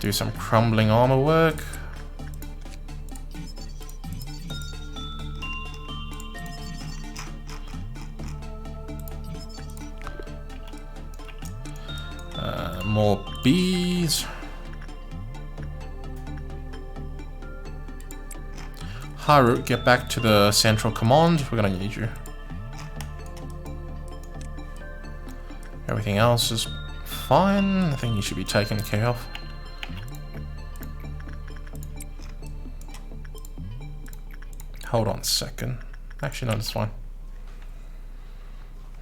Do some crumbling armor work. More bees. Haru, get back to the central command. We're gonna need you. Everything else is fine. I think you should be taken care of. Hold on a second. Actually, no, that's fine.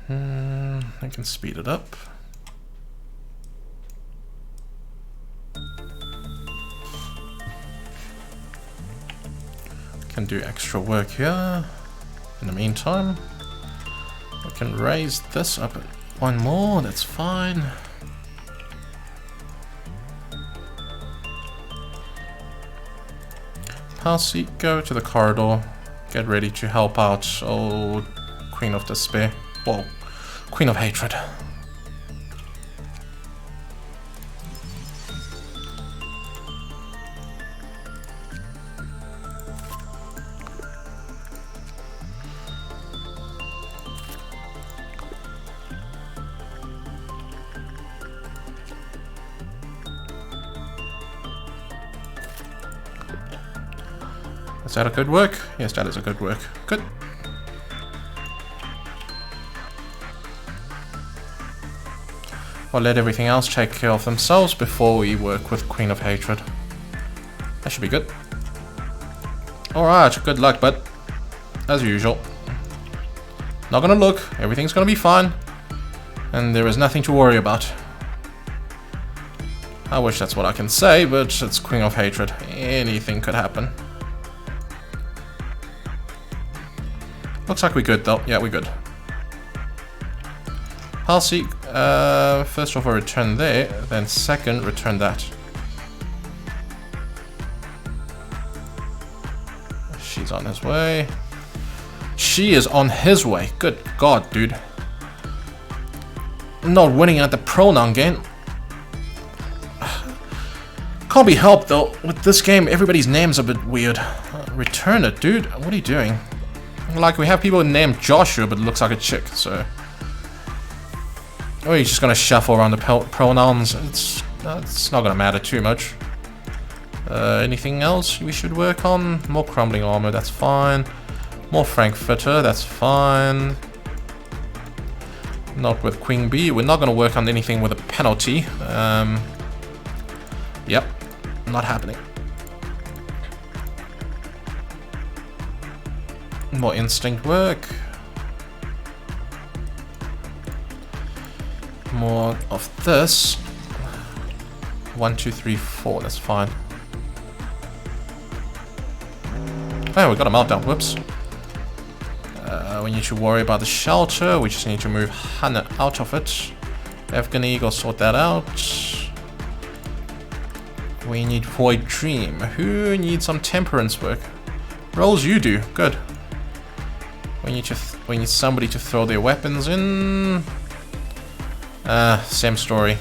I can speed it up. Can can do extra work here. In the meantime, we can raise this up one more, that's fine. Palsy, go to the corridor. Get ready to help out old Queen of Despair. Whoa, Queen of Hatred. Is that a good work? Yes, that is a good work. Good. We'll let everything else take care of themselves before we work with Queen of Hatred. That should be good. Alright, good luck, bud. As usual. Not gonna look, everything's gonna be fine. And there is nothing to worry about. I wish that's what I can say, but it's Queen of Hatred. Anything could happen. Looks like we're good though. Yeah, we're good. Halsey, first of all return there, then second return that. She's on his way. She is on his way. Good God, dude. I'm not winning at the pronoun game. Can't be helped though. With this game, everybody's name's a bit weird. Return it, dude. What are you doing? Like, we have people named Joshua, but it looks like a chick, so... Oh, you're just gonna shuffle around the pronouns. It's not gonna matter too much. Anything else we should work on? More crumbling armor, that's fine. More Frankfurter, that's fine. Not with Queen Bee. We're not gonna work on anything with a penalty. Yep, not happening. More instinct work. More of this. 1, 2, 3, 4. That's fine. Oh, we got a meltdown. Whoops. We need to worry about the shelter. We just need to move Hannah out of it. Afghan Eagle, sort that out. We need Void Dream. Who needs some temperance work? Rolls, you do. Good. We need somebody to throw their weapons in. Same story.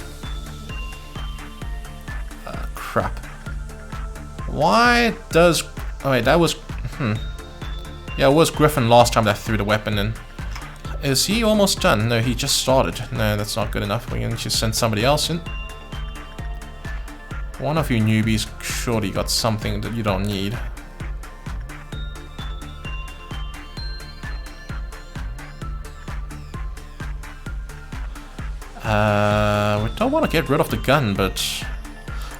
Crap. Why does... Oh wait, that was... Yeah, it was Griffin last time that threw the weapon in. Is he almost done? No, he just started. No, that's not good enough. We can just send somebody else in. One of you newbies surely got something that you don't need. We don't want to get rid of the gun, but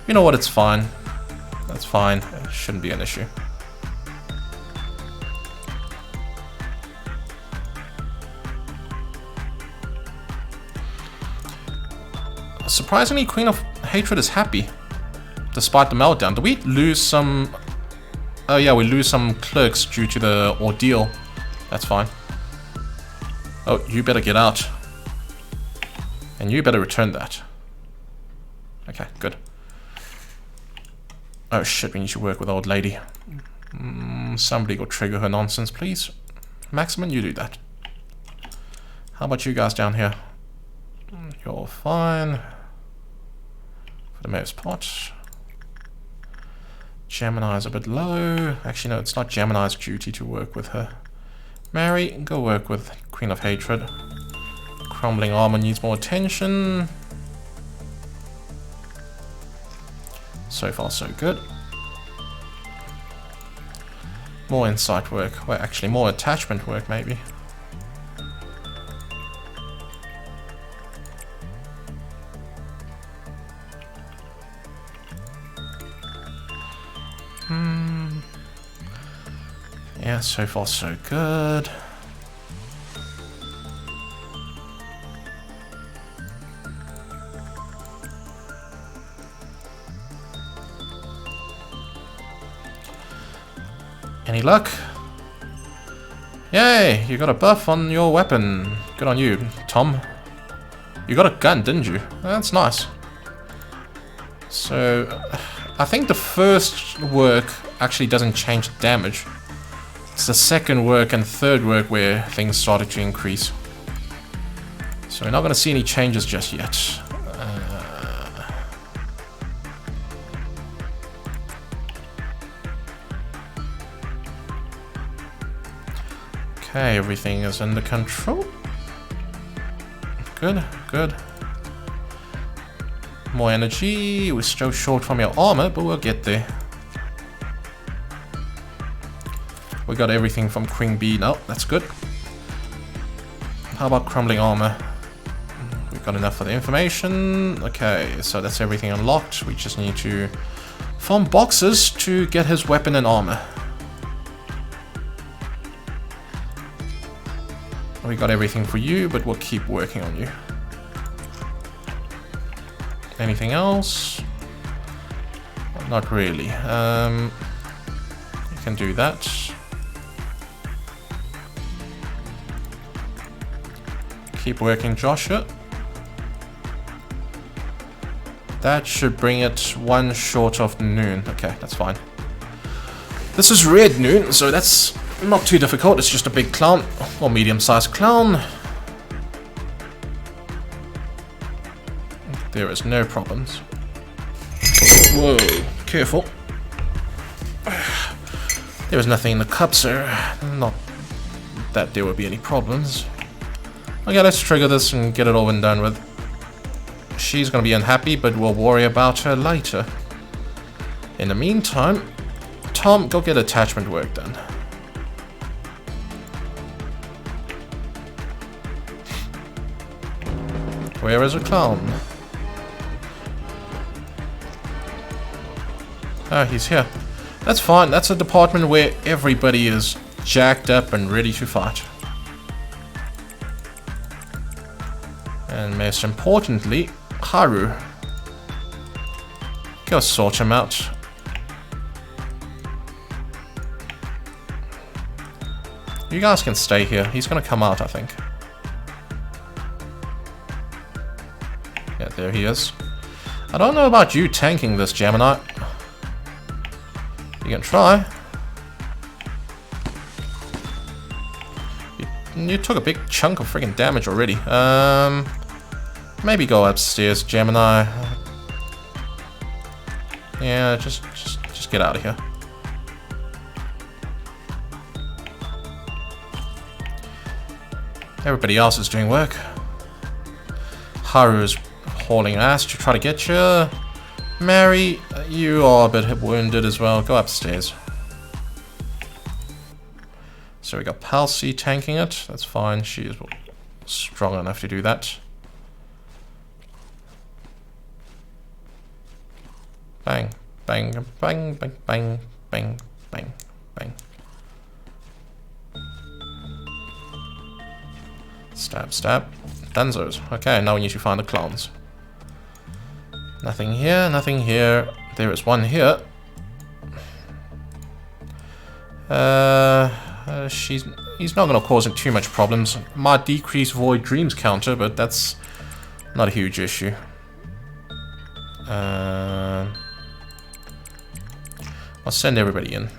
you know what, it's fine. That's fine. It shouldn't be an issue. Surprisingly, Queen of Hatred is happy, despite the meltdown. Did we lose some... Oh yeah, we lose some clerks due to the ordeal. That's fine. Oh, you better get out. And you better return that. Okay, good. Oh shit, we need to work with old lady. Somebody go trigger her nonsense, please. Maximin, you do that. How about you guys down here? You're fine. For the most part. Gemini's a bit low. Actually, no, it's not Gemini's duty to work with her. Mary, go work with Queen of Hatred. Crumbling armor needs more attention. So far, so good. More insight work. Well, actually, more attachment work, maybe. Yeah, so far, so good. Any luck? Yay, you got a buff on your weapon. Good on you, Tom. You got a gun, didn't you? That's nice. So, I think the first work actually doesn't change the damage. It's the second work and third work where things started to increase. So we're not going to see any changes just yet. Okay, everything is under control. Good, good. More energy. We're still short from your armor, but we'll get there. We got everything from Queen Bee now. That's good. How about crumbling armor? We've got enough for the information. Okay, so that's everything unlocked. We just need to farm boxes to get his weapon and armor. We got everything for you, but we'll keep working on you. Anything else? Not really. You can do that. Keep working, Joshua. That should bring it one short of noon. Okay, that's fine. This is red noon, so that's not too difficult. It's just a big clown, or medium-sized clown. There is no problems. Whoa, careful. There was nothing in the cup, so not that there would be any problems. Okay, let's trigger this and get it over and done with. She's gonna be unhappy, but we'll worry about her later. In the meantime, Tom, go get attachment work done. Where is a clown? Oh, he's here. That's fine. That's a department where everybody is jacked up and ready to fight. And most importantly, Haru. Go sort him out. You guys can stay here. He's gonna come out, I think. Yeah, there he is. I don't know about you tanking this, Gemini. You can try. You took a big chunk of freaking damage already. Maybe go upstairs, Gemini. Yeah, just get out of here. Everybody else is doing work. Haru's hauling ass to try to get you. Mary, you are a bit wounded as well. Go upstairs. So we got Palsy tanking it. That's fine. She is strong enough to do that. Bang, bang, bang, bang, bang, bang, bang, bang. Stab, stab. Dunzos. Okay, now we need to find the clowns. Nothing here, nothing here. There is one here. He's not going to cause him too much problems. Might decrease Void Dreams counter, but that's not a huge issue. I'll send everybody in.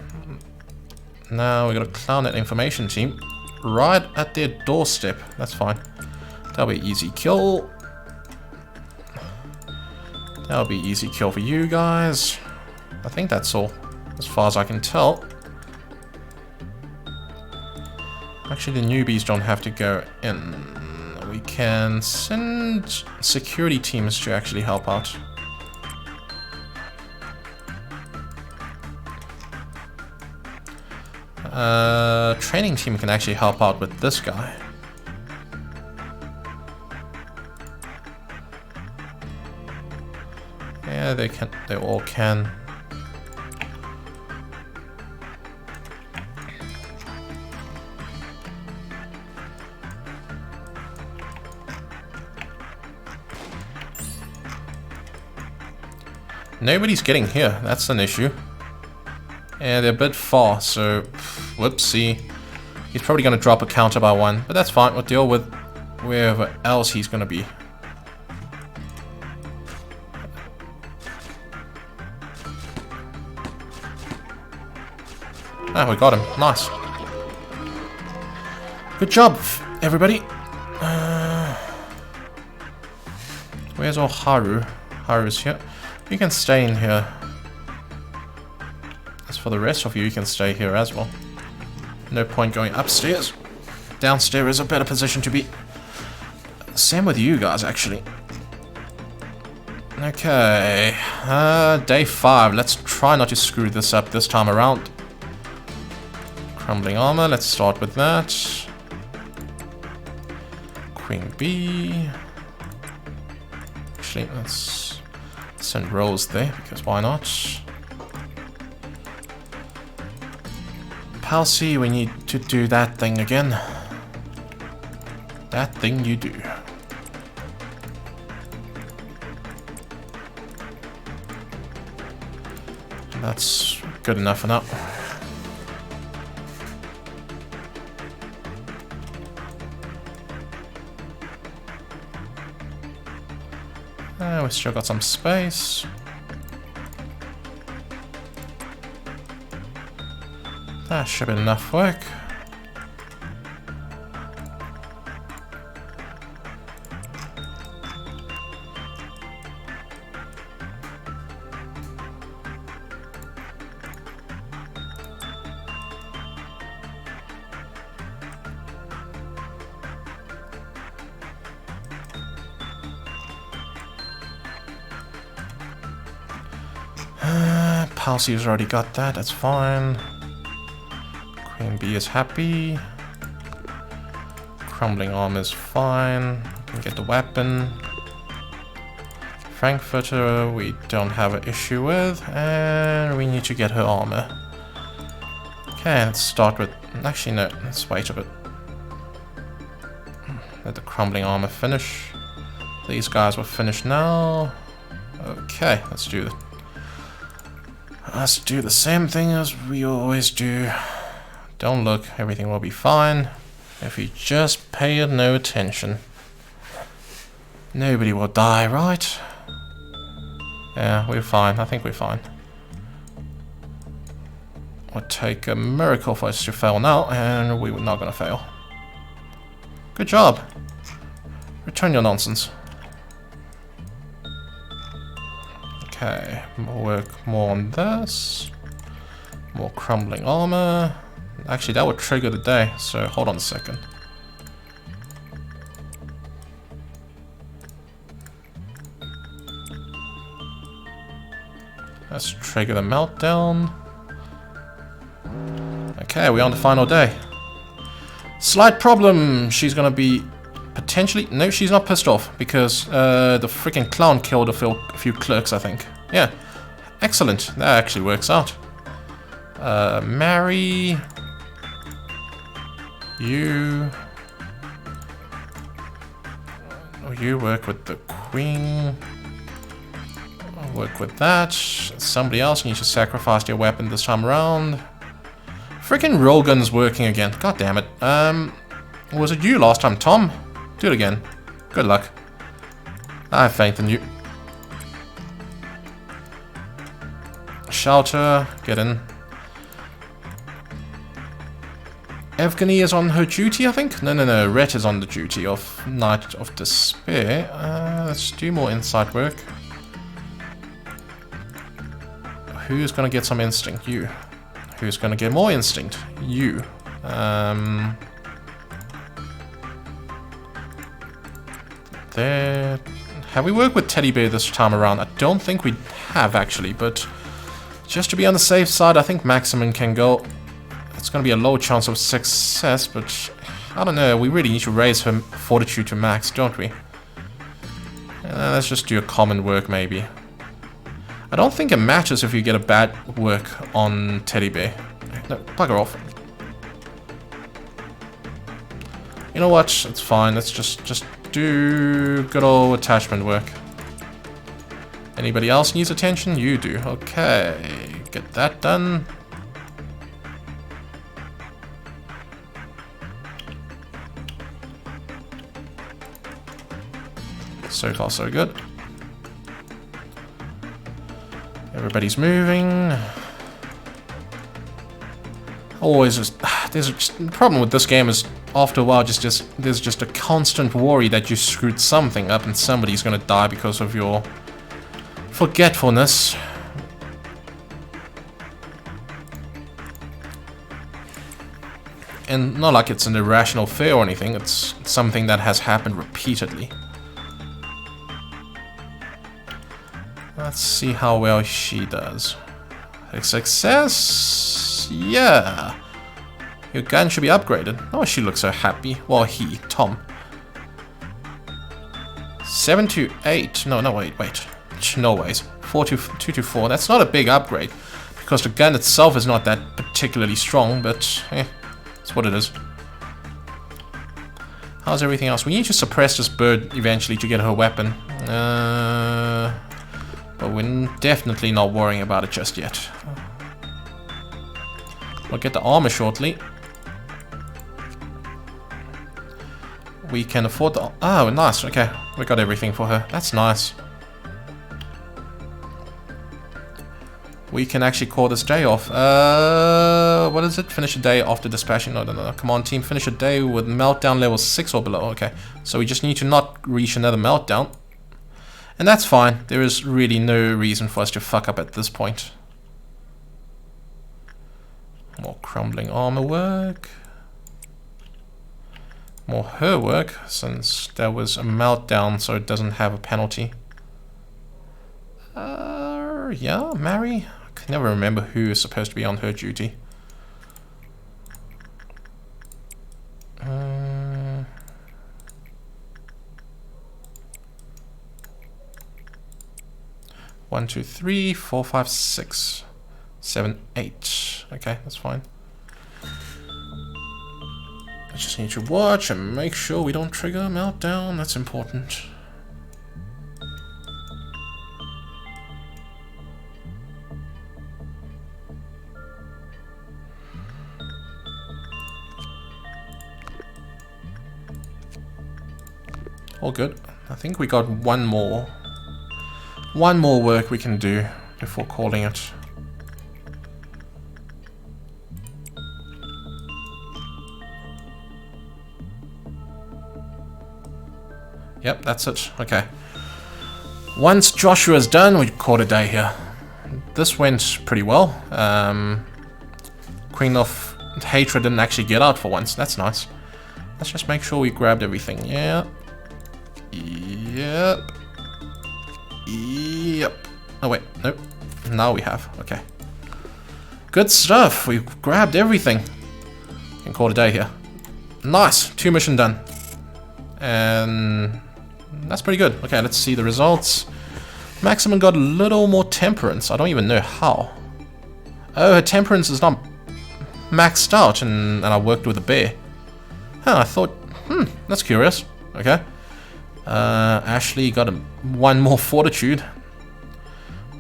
Now we got a clown at information team right at their doorstep. That's fine. That'll be easy kill. That'll be easy kill for you guys. I think that's all, as far as I can tell. Actually, the newbies don't have to go in. We can send security teams to actually help out. Training team can actually help out with this guy. Yeah, they can. They all can. Nobody's getting here. That's an issue. Yeah, they're a bit far, so whoopsie. He's probably going to drop a counter by 1, but that's fine. We'll deal with wherever else he's going to be. Ah, we got him. Nice. Good job, everybody. Where's all Haru? Haru's here. You can stay in here. As for the rest of you, you can stay here as well. No point going upstairs. Downstairs is a better position to be. Same with you guys, actually. Okay. Day 5. Let's try not to screw this up this time around. Crumbling armor. Let's start with that. Queen B. Actually, let's send Rose there, because why not? Palsy, we need to do that thing again. That thing you do. That's good enough for now. We still got some space. That should be enough work. Palsy's already got that, that's fine. Queen B is happy. Crumbling arm is fine. Can get the weapon. Frankfurter we don't have an issue with, and we need to get her armor. Okay, let's start with... Actually, no, let's wait a bit. Let the crumbling armor finish. These guys will finish now. Okay, let's do it. Let's do the same thing as we always do. Don't look, everything will be fine. If you just pay it no attention. Nobody will die, right? Yeah, we're fine. I think we're fine. It would take a miracle for us to fail now, and we're not gonna fail. Good job. Return your nonsense. Okay, work more on this. More crumbling armor. Actually, that would trigger the day, so hold on a second. Let's trigger the meltdown. Okay, we're on the final day. Slight problem. She's gonna be potentially... No, she's not pissed off because the freaking clown killed a few clerks, I think. Yeah, excellent. That actually works out. Marry... You... Oh, you work with the queen. I'll work with that. Somebody else needs to sacrifice their weapon this time around. Freaking roll gun's working again. God damn it. Was it you last time, Tom? Do it again. Good luck. I have faith in you. Shelter, get in. Evgeny is on her duty, I think? No. Rhett is on the duty of Knight of Despair. Let's do more insight work. Who's gonna get some instinct? You. Who's gonna get more instinct? You. There. Have we worked with Teddy Bear this time around? I don't think we have, actually, but just to be on the safe side, I think Maximin can go. It's going to be a low chance of success, but I don't know. We really need to raise her fortitude to max, don't we? Let's just do a common work, maybe. I don't think it matters if you get a bad work on Teddy Bear. No, bugger off. You know what? It's fine. Let's just do good old attachment work. Anybody else needs attention? You do. Okay, get that done. So far, so good. Everybody's moving. Always just... the problem with this game is, after a while, there's just a constant worry that you screwed something up and somebody's gonna die because of your forgetfulness. And not like it's an irrational fear or anything, it's something that has happened repeatedly. Let's see how well she does. A success? Yeah. Your gun should be upgraded. Oh, she looks so happy. Well, Tom. 7 to 8. No, wait. No ways. 2 to 4. That's not a big upgrade, because the gun itself is not that particularly strong, but it's what it is. How's everything else? We need to suppress this bird eventually to get her weapon. But we're definitely not worrying about it just yet. We'll get the armor shortly. We can afford the... Oh, nice. Okay, we got everything for her. That's nice. We can actually call this day off. What is it? Finish a day after dispatching. No. Come on, team. Finish a day with meltdown level 6 or below. Okay, so we just need to not reach another meltdown. And that's fine. There is really no reason for us to fuck up at this point. More crumbling armor work. More her work, since there was a meltdown, so it doesn't have a penalty. Yeah, Mary? I can never remember who is supposed to be on her duty. 1, 2, 3, 4, 5, 6, 7, 8. Okay, that's fine. I just need to watch and make sure we don't trigger a meltdown. That's important. All good. I think we got one more work we can do before calling it. Yep, that's it. Okay. Once Joshua's done, we call it a day here. This went pretty well. Queen of Hatred didn't actually get out for once. That's nice. Let's just make sure we grabbed everything. Yeah. Yep. Yep. Oh wait, nope. Now we have. Okay. Good stuff. We've grabbed everything. We can call it a day here. Nice. 2 mission done. And that's pretty good. Okay, let's see the results. Maximum got a little more temperance. I don't even know how. Oh, her temperance is not maxed out, and I worked with a bear. Huh, I thought, that's curious. Okay. Ashley got one more fortitude.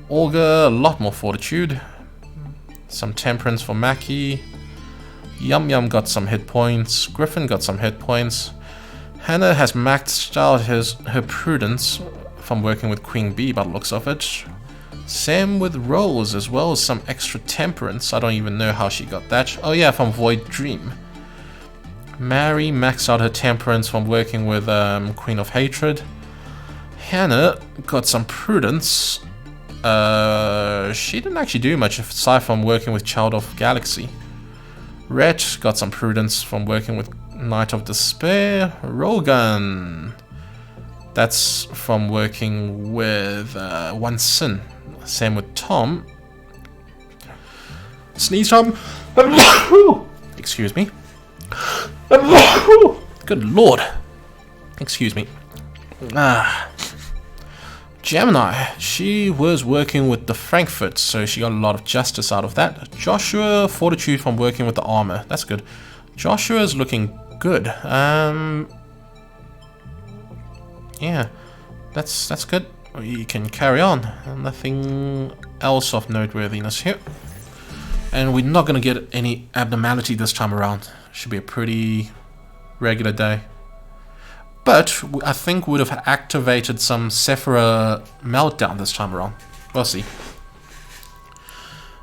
Olga, a lot more fortitude. Some temperance for Mackie. Yum Yum got some hit points. Griffin got some hit points. Hannah has maxed out her prudence from working with Queen Bee by the looks of it. Same with Rose, as well as some extra temperance. I don't even know how she got that. Oh yeah, from Void Dream. Mary maxed out her temperance from working with Queen of Hatred. Hannah got some prudence. She didn't actually do much aside from working with Child of Galaxy. Red got some prudence from working with Knight of Despair. Rogan, that's from working with One Sin. Same with Tom. Sneeze Tom. Excuse me. Good lord. Excuse me. Gemini, she was working with the Frankfurt, so she got a lot of justice out of that. Joshua, fortitude from working with the armor. That's good. Joshua's looking good. Yeah, that's good. We can carry on. Nothing else of noteworthiness here. And we're not going to get any abnormality this time around. Should be a pretty regular day. But I think would have activated some Sephira meltdown this time around. We'll see.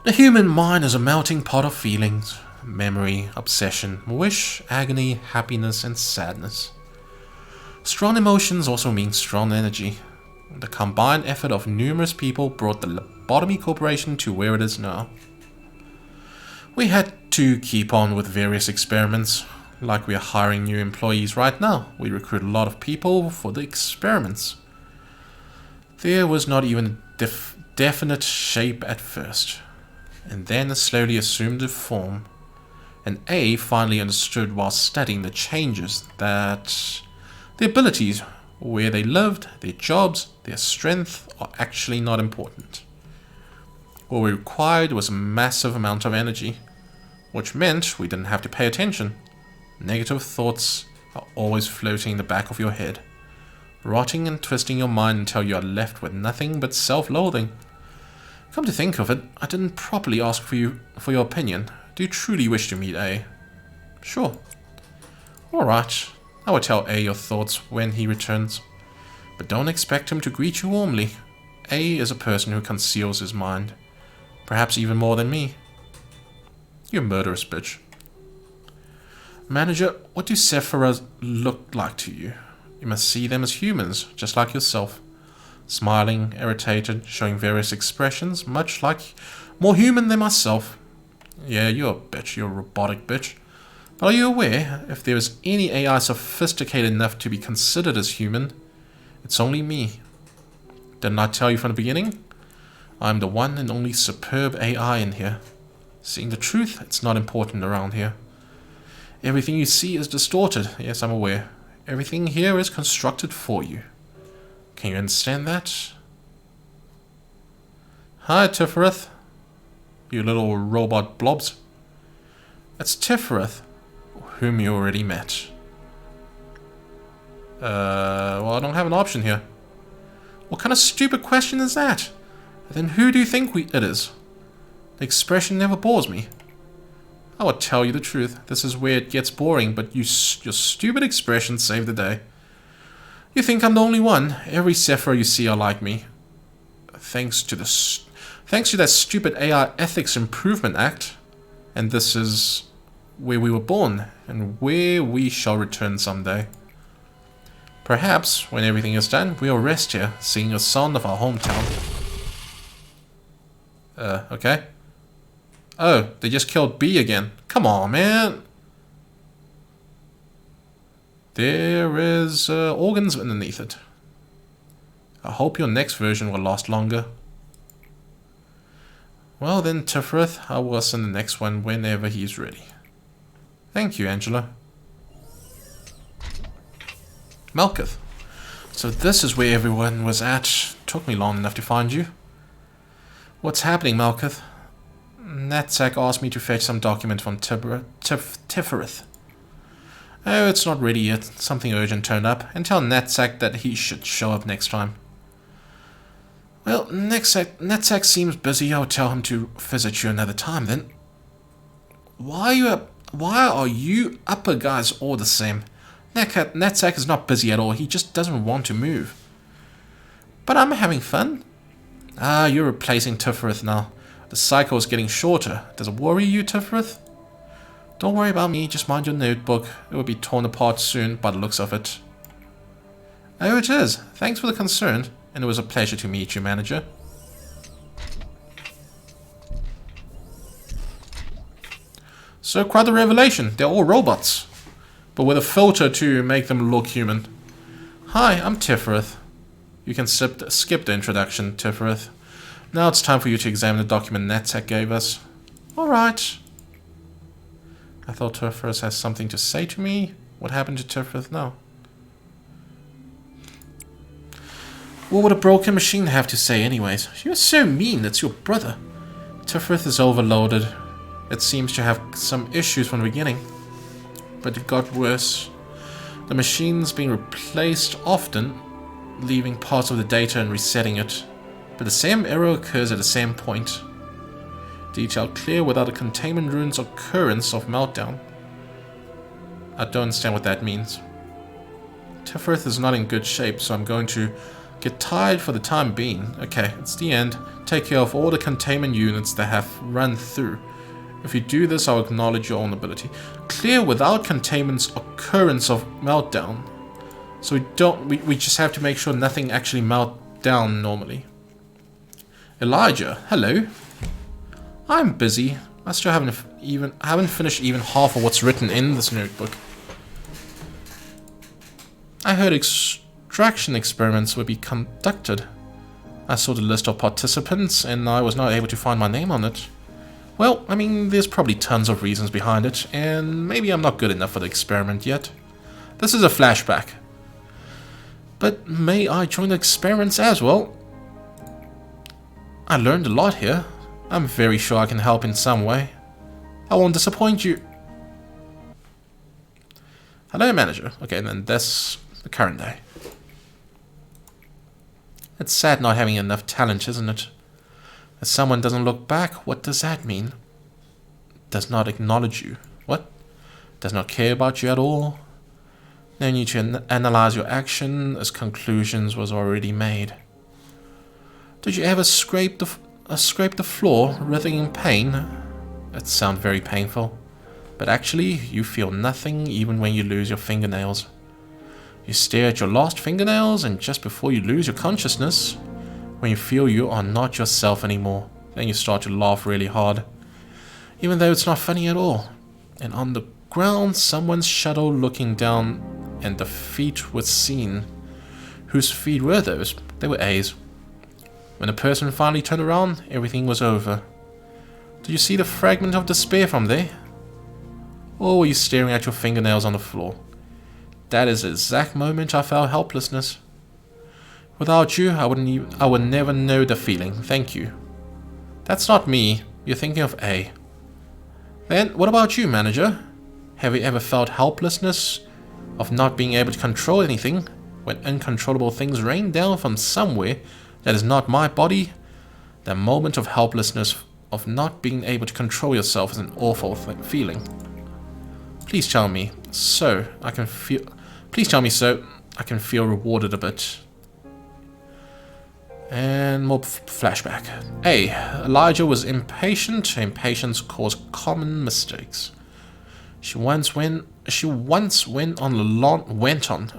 The human mind is a melting pot of feelings. Memory, obsession, wish, agony, happiness, and sadness. Strong emotions also mean strong energy. The combined effort of numerous people brought the Lobotomy Corporation to where it is now. We had to keep on with various experiments. Like we are hiring new employees right now. We recruit a lot of people for the experiments. There was not even a definite shape at first. And then it slowly assumed a form. And A finally understood while studying the changes that the abilities, where they lived, their jobs, their strength are actually not important. What we required was a massive amount of energy, which meant we didn't have to pay attention. Negative thoughts are always floating in the back of your head, rotting and twisting your mind until you are left with nothing but self-loathing. Come to think of it, I didn't properly ask for your opinion. Do you truly wish to meet A? Sure. Alright, I will tell A your thoughts when he returns. But don't expect him to greet you warmly. A is a person who conceals his mind. Perhaps even more than me. You murderous bitch. Manager, what do Sephiras look like to you? You must see them as humans, just like yourself. Smiling, irritated, showing various expressions, much like more human than myself. Yeah, you're a bitch, you're a robotic bitch. But are you aware, if there is any AI sophisticated enough to be considered as human, it's only me. Didn't I tell you from the beginning? I'm the one and only superb AI in here. Seeing the truth, it's not important around here. Everything you see is distorted. Yes, I'm aware. Everything here is constructed for you. Can you understand that? Hi, Tifereth. You little robot blobs. It's Tifereth, whom you already met. Well, I don't have an option here. What kind of stupid question is that? Then who do you think it is? The expression never bores me. I will tell you the truth. This is where it gets boring, but your stupid expressions save the day. You think I'm the only one. Every Sephira you see are like me. Thanks to that stupid AI Ethics Improvement Act. And this is where we were born, and where we shall return someday. Perhaps, when everything is done, we'll rest here, singing a song of our hometown. Okay. Oh, they just killed B again. Come on, man. There is organs underneath it. I hope your next version will last longer. Well then, Tifereth, I will send the next one whenever he's ready. Thank you, Angela. Malkuth. So this is where everyone was at. Took me long enough to find you. What's happening, Malkuth? Natsak asked me to fetch some document from Tifereth. Oh, it's not ready yet. Something urgent turned up, and tell Natsak that he should show up next time. Well, Natsak seems busy. I'll tell him to visit you another time then. Why are you upper guys all the same? Natsak is not busy at all. He just doesn't want to move. But I'm having fun. Ah, you're replacing Tifereth now. The cycle is getting shorter. Does it worry you, Tifereth? Don't worry about me, just mind your notebook. It will be torn apart soon by the looks of it. Oh, it is. Thanks for the concern, and it was a pleasure to meet you, Manager. So quite the revelation. They're all robots, but with a filter to make them look human. Hi, I'm Tifereth. You can skip the introduction, Tifereth. Now it's time for you to examine the document Natsak gave us. Alright. I thought Tifereth has something to say to me. What happened to Tifereth now? What would a broken machine have to say anyways? You're so mean, it's your brother. Tifereth is overloaded. It seems to have some issues from the beginning. But it got worse. The machine's being replaced often, leaving parts of the data and resetting it. But the same error occurs at the same point. Detail clear without a containment rune's occurrence of meltdown. I don't understand what that means. Tefrith is not in good shape, so I'm going to get tired for the time being. Okay, it's the end. Take care of all the containment units that have run through. If you do this, I'll acknowledge your own ability. Clear without containment's occurrence of meltdown. So we just have to make sure nothing actually melt down normally. Elijah, hello. I'm busy. I still haven't finished even half of what's written in this notebook. I heard extraction experiments would be conducted. I saw the list of participants and I was not able to find my name on it. Well, I mean, there's probably tons of reasons behind it, and maybe I'm not good enough for the experiment yet. This is a flashback. But may I join the experiments as well? I learned a lot here. I'm very sure I can help in some way. I won't disappoint you. Hello, manager. Okay, then that's the current day. It's sad not having enough talent, isn't it? If someone doesn't look back, what does that mean? Does not acknowledge you. What? Does not care about you at all? No need to analyze your action, as conclusions was already made. Did you ever scrape the floor, writhing in pain? That sounds very painful. But actually, you feel nothing even when you lose your fingernails. You stare at your lost fingernails, and just before you lose your consciousness, when you feel you are not yourself anymore, then you start to laugh really hard, even though it's not funny at all. And on the ground, someone's shadow looking down, and the feet were seen. Whose feet were those? They were A's. When the person finally turned around, everything was over. Did you see the fragment of despair from there? Or were you staring at your fingernails on the floor? That is the exact moment I felt helplessness. Without you, I would never know the feeling. Thank you. That's not me. You're thinking of A. Then, what about you, manager? Have you ever felt helplessness of not being able to control anything when uncontrollable things rain down from somewhere that is not my body? The moment of helplessness of not being able to control yourself is an awful feeling. Please tell me so I can feel rewarded a bit. And more flashback. A. Elijah was impatient. Impatience caused common mistakes. She once went on a long-winded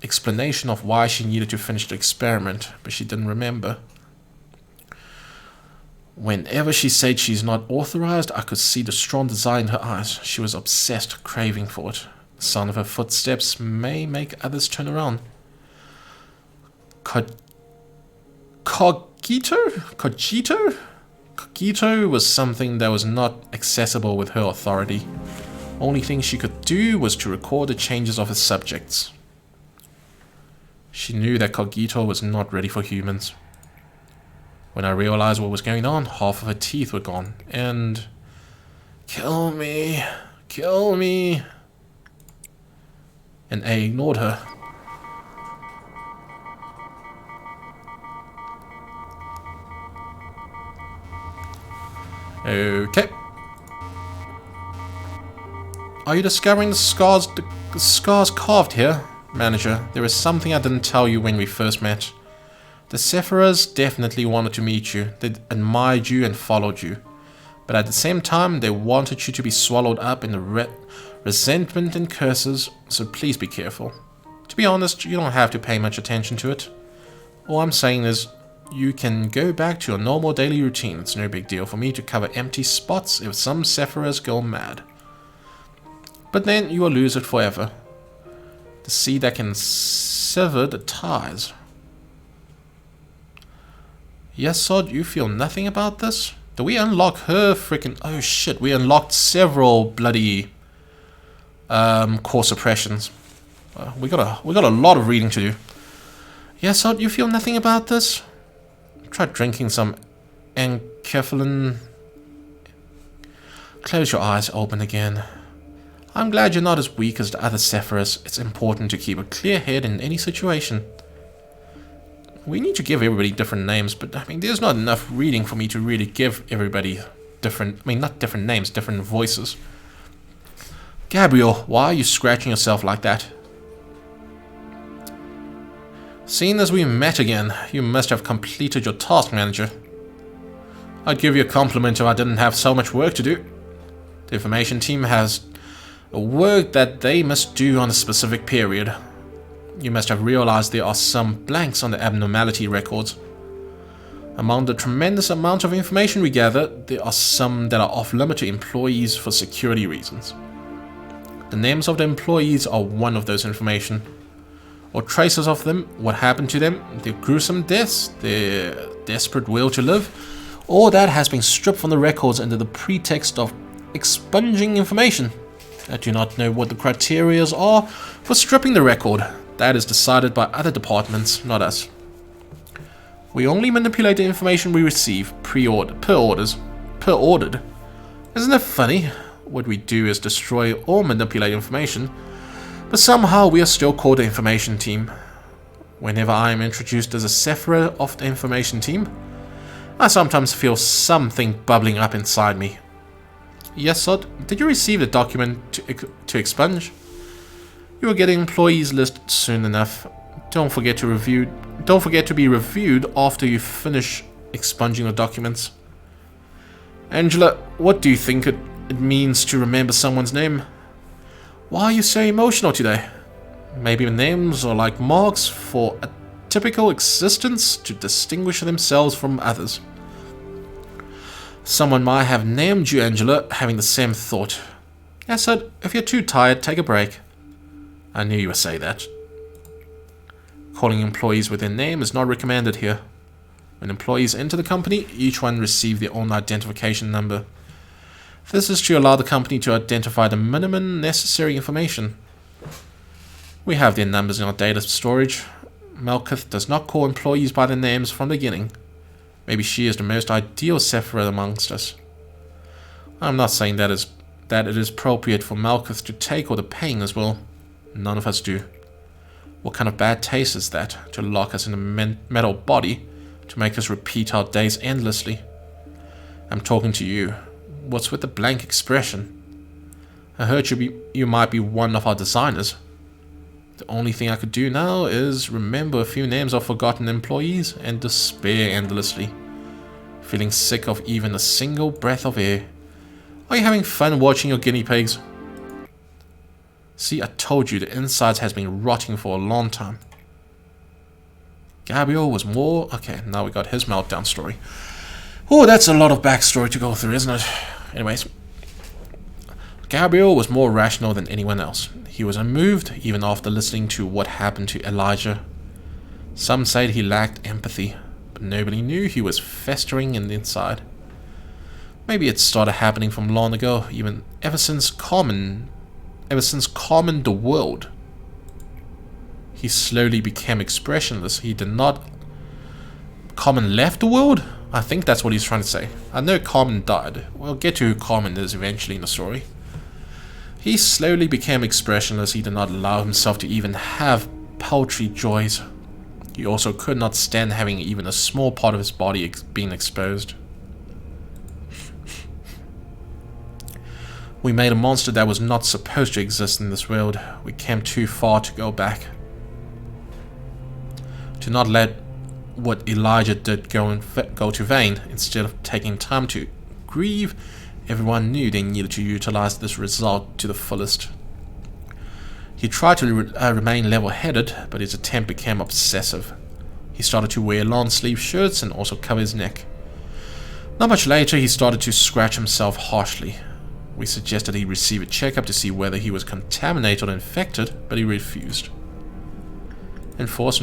explanation of why she needed to finish the experiment, but she didn't remember. Whenever she said she's not authorized, I could see the strong desire in her eyes. She was obsessed, craving for it. The sound of her footsteps may make others turn around. Cogito was something that was not accessible with her authority. Only thing she could do was to record the changes of her subjects. She knew that Cogito was not ready for humans. When I realized what was going on, half of her teeth were gone, and... Kill me. Kill me. And A ignored her. Okay. Are you discovering the scars carved here? Manager, there is something I didn't tell you when we first met. The Sephiras definitely wanted to meet you. They admired you and followed you. But at the same time, they wanted you to be swallowed up in the resentment and curses, so please be careful. To be honest, you don't have to pay much attention to it. All I'm saying is, you can go back to your normal daily routine. It's no big deal for me to cover empty spots if some Sephiras go mad. But then you will lose it forever. The seed that can sever the ties. Yes, Sod, you feel nothing about this? Did we unlock her freaking... Oh shit, we unlocked several bloody core suppressions. We got a lot of reading to do. Yes, Sod, you feel nothing about this? Try drinking some enkephalin. Close your eyes open again. I'm glad you're not as weak as the other Sephiras. It's important to keep a clear head in any situation. We need to give everybody different names, but I mean, there's not enough reading for me to really give everybody different, not different names, different voices. Gabriel, why are you scratching yourself like that? Seeing as we met again, you must have completed your task, manager. I'd give you a compliment if I didn't have so much work to do. The information team has a work that they must do on a specific period. You must have realized there are some blanks on the abnormality records. Among the tremendous amount of information we gather, there are some that are off-limit to employees for security reasons. The names of the employees are one of those information, or traces of them, what happened to them, their gruesome deaths, their desperate will to live, all that has been stripped from the records under the pretext of expunging information. I do not know what the criteria are for stripping the record. That is decided by other departments, not us. We only manipulate the information we receive per ordered. Isn't it funny? What we do is destroy or manipulate information, but somehow we are still called the information team. Whenever I am introduced as a Sephira of the information team, I sometimes feel something bubbling up inside me. Yes, Sod, did you receive the document to expunge? You will get an employees list soon enough. Don't forget to be reviewed after you finish expunging the documents. Angela, what do you think it means to remember someone's name? Why are you so emotional today? Maybe the names are like marks for a typical existence to distinguish themselves from others. Someone might have named you Angela, having the same thought. I said, if you're too tired, take a break. I knew you would say that. Calling employees with their name is not recommended here. When employees enter the company, each one receives their own identification number. This is to allow the company to identify the minimum necessary information. We have their numbers in our data storage. Malkuth does not call employees by their names from the beginning. Maybe she is the most ideal Sephira amongst us. I'm not saying that it is appropriate for Malkuth to take all the pain as well. None of us do. What kind of bad taste is that, to lock us in a metal body, to make us repeat our days endlessly? I'm talking to you. What's with the blank expression? I heard you might be one of our designers. The only thing I could do now is remember a few names of forgotten employees and despair endlessly, feeling sick of even a single breath of air. Are you having fun watching your guinea pigs? See, I told you the insides has been rotting for a long time. Gabriel was more... Okay, now we got his meltdown story. Oh, that's a lot of backstory to go through, isn't it? Anyways. Gabriel was more rational than anyone else. He was unmoved even after listening to what happened to Elijah. Some said he lacked empathy, but nobody knew he was festering in the inside. Maybe it started happening from long ago, even ever since Carmen the world. He slowly became expressionless. He did not... Carmen left the world? I think that's what he's trying to say. I know Carmen died. We'll get to who Carmen is eventually in the story. He slowly became expressionless. He did not allow himself to even have paltry joys. He also could not stand having even a small part of his body being exposed. We made a monster that was not supposed to exist in this world. We came too far to go back. To not let what Elijah did go to vain, instead of taking time to grieve, everyone knew they needed to utilize this result to the fullest. He tried to remain level-headed, but his attempt became obsessive. He started to wear long-sleeve shirts and also cover his neck. Not much later, he started to scratch himself harshly. We suggested he receive a checkup to see whether he was contaminated or infected, but he refused. Enforce.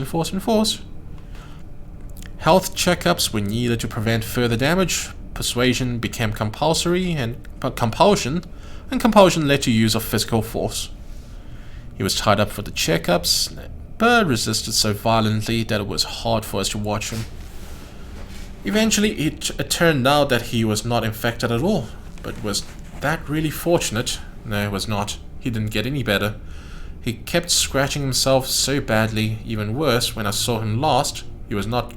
Health checkups were needed to prevent further damage. Persuasion became compulsory, and compulsion led to use of physical force. He was tied up for the checkups, but resisted so violently that it was hard for us to watch him. Eventually, it turned out that he was not infected at all, but was that really fortunate? No, it was not. He didn't get any better. He kept scratching himself so badly. Even worse, when I saw him last, he was not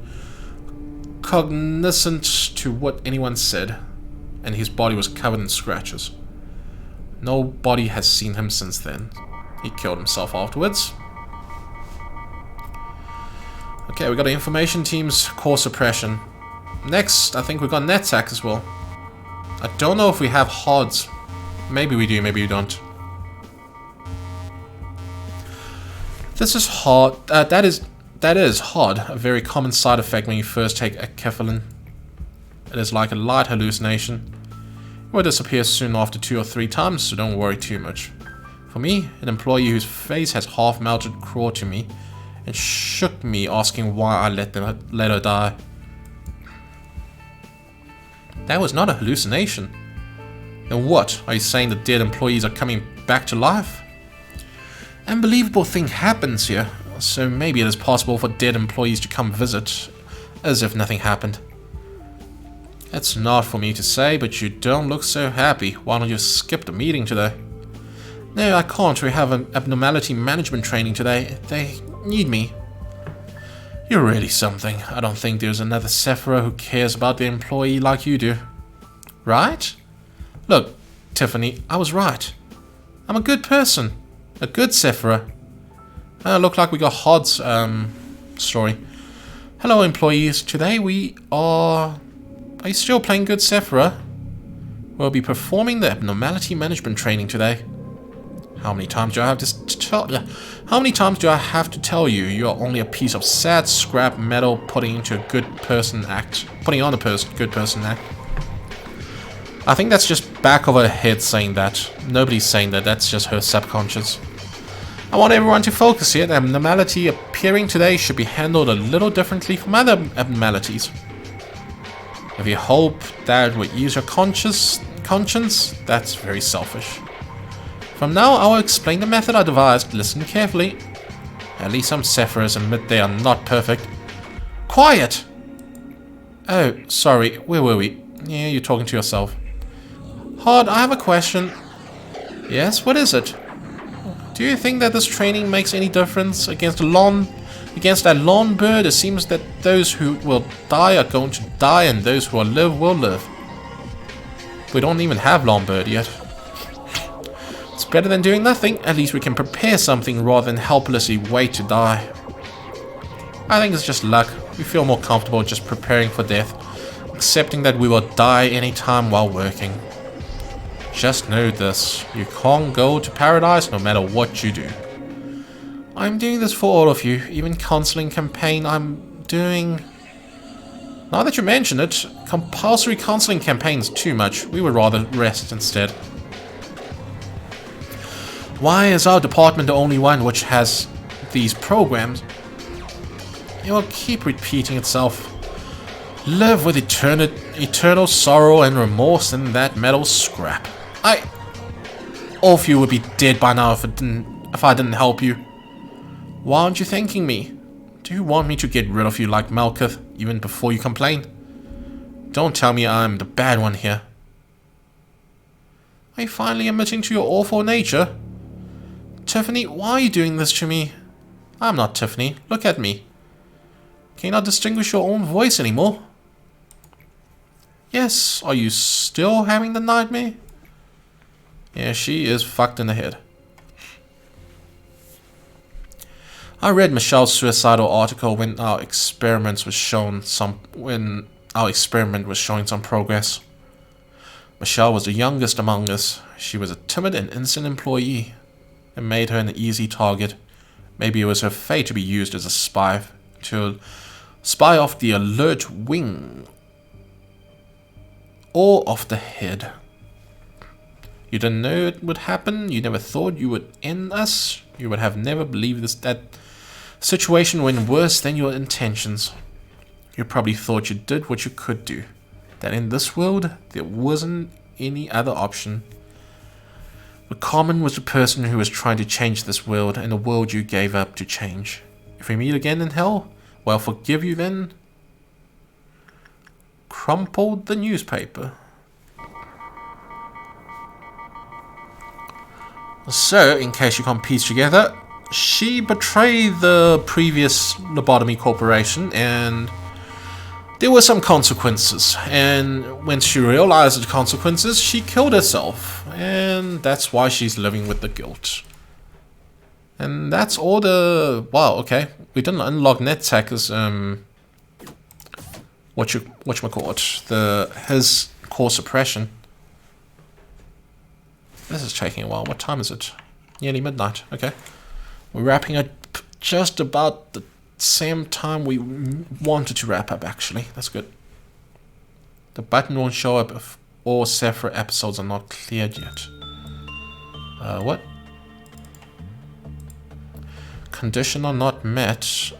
cognizant to what anyone said, and his body was covered in scratches. Nobody has seen him since then. He killed himself afterwards. Okay, we got the information team's core suppression. Next, I think we got NetSac as well. I don't know if we have HODs. Maybe we do, maybe we don't. This is HOD. That is HOD, a very common side effect when you first take ecophyllin. It is like a light hallucination. It will disappear soon after 2 or 3 times, so don't worry too much. For me, an employee whose face has half melted crawled to me and shook me, asking why I let her die. That was not a hallucination. Then what? Are you saying the dead employees are coming back to life? Unbelievable thing happens here, so maybe it is possible for dead employees to come visit, as if nothing happened. It's not for me to say, but you don't look so happy. Why don't you skip the meeting today? No, I can't. We have an abnormality management training today. They need me. You're really something. I don't think there's another Sephira who cares about the employee like you do. Right? Look, Tiffany, I was right. I'm a good person. A good Sephira. Look like we got HOD's story. Hello, employees. Today we are... Are you still playing good Sephira? We'll be performing the abnormality management training today. How many times do I have to tell you? How many times do I have to tell you you are only a piece of sad scrap metal putting into a good person act? Putting on a good person act. I think that's just back of her head saying that. Nobody's saying that. That's just her subconscious. I want everyone to focus here. The abnormality appearing today should be handled a little differently from other abnormalities. If you hope that would use your conscience, that's very selfish. From now, I will explain the method I devised. Listen carefully. At least some Sephiras admit they are not perfect. Quiet! Oh, sorry. Where were we? Yeah, you're talking to yourself. Hod, I have a question. Yes, what is it? Do you think that this training makes any difference against that lawn bird? It seems that those who will die are going to die, and those who will live. We don't even have lawn bird yet. It's better than doing nothing. At least we can prepare something rather than helplessly wait to die. I think it's just luck. We feel more comfortable just preparing for death, accepting that we will die anytime while working. Just know this, you can't go to paradise no matter what you do. I'm doing this for all of you, even counseling campaign I'm doing... Now that you mention it, compulsory counseling campaigns too much. We would rather rest instead. Why is our department the only one which has these programs? It will keep repeating itself. Live with eternal sorrow and remorse in that metal scrap. All of you would be dead by now if I didn't help you. Why aren't you thanking me? Do you want me to get rid of you like Malkuth, even before you complain? Don't tell me I'm the bad one here. Are you finally admitting to your awful nature? Tiffany, why are you doing this to me? I'm not Tiffany. Look at me. Can you not distinguish your own voice anymore? Yes, are you still having the nightmare? Yeah, she is fucked in the head. I read Michelle's suicidal article when our experiment was showing some progress. Michelle was the youngest among us. She was a timid and innocent employee. It made her an easy target. Maybe it was her fate to be used as a spy, to spy off the alert wing or off the head. You didn't know it would happen. You never thought you would end us. You would have never believed that situation went worse than your intentions. You probably thought you did what you could do. That in this world, there wasn't any other option. But Carmen was the person who was trying to change this world, and the world you gave up to change. If we meet again in hell, well, I'll forgive you then. Crumpled the newspaper. So, in case you can't piece together, she betrayed the previous Lobotomy corporation and there were some consequences, and when she realized the consequences, she killed herself, and that's why she's living with the guilt. And that's all the... Wow, okay. We didn't unlock NetTech's, whatchamacallit, his core suppression. This is taking a while. What time is it? Nearly midnight. Okay. We're wrapping up just about the same time we wanted to wrap up, actually. That's good. The button won't show up if all separate episodes are not cleared yet. What? Condition are not met.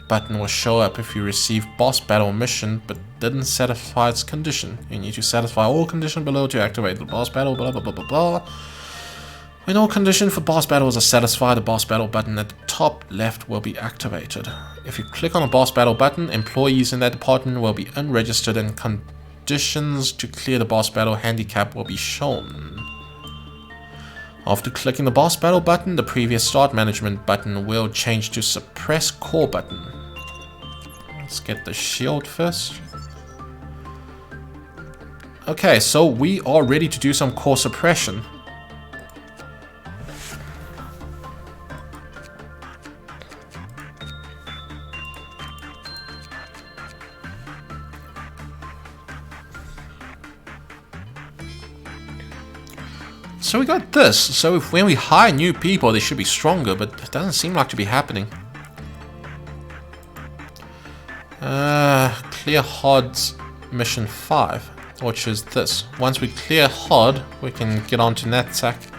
Button will show up if you receive boss battle mission but didn't satisfy its condition. You need to satisfy all conditions below to activate the boss battle, blah blah blah blah blah. When all conditions for boss battles are satisfied, the boss battle button at the top left will be activated. If you click on the boss battle button, employees in that department will be unregistered and conditions to clear the boss battle handicap will be shown. After clicking the boss battle button, the previous start management button will change to suppress core button. Let's get the shield first. Okay, so we are ready to do some core suppression. So we got this. So if when we hire new people, they should be stronger, but it doesn't seem like to be happening. Clear HOD's mission 5, which is this. Once we clear HOD, we can get on to NetTech.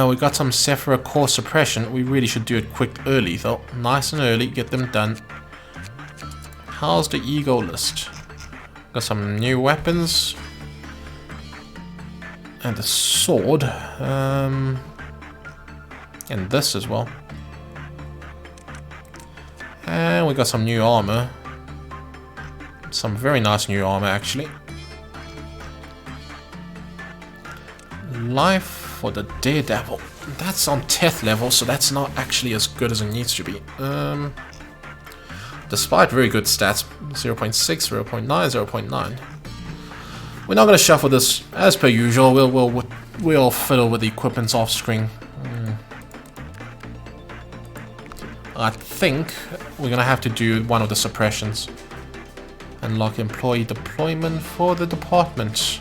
We got some Sephira core suppression. We really should do it quick early though. Nice and early, get them done. How's the ego list? Got some new weapons. And a sword. And this as well. And we got some new armor. Some very nice new armor actually. Life for the Daredevil. That's on 10th level, so that's not actually as good as it needs to be. Despite very good stats. 0.6, 0.9, 0.9. We're not going to shuffle this as per usual. We'll fiddle with the equipments off screen. I think we're going to have to do one of the suppressions. Unlock employee deployment for the department.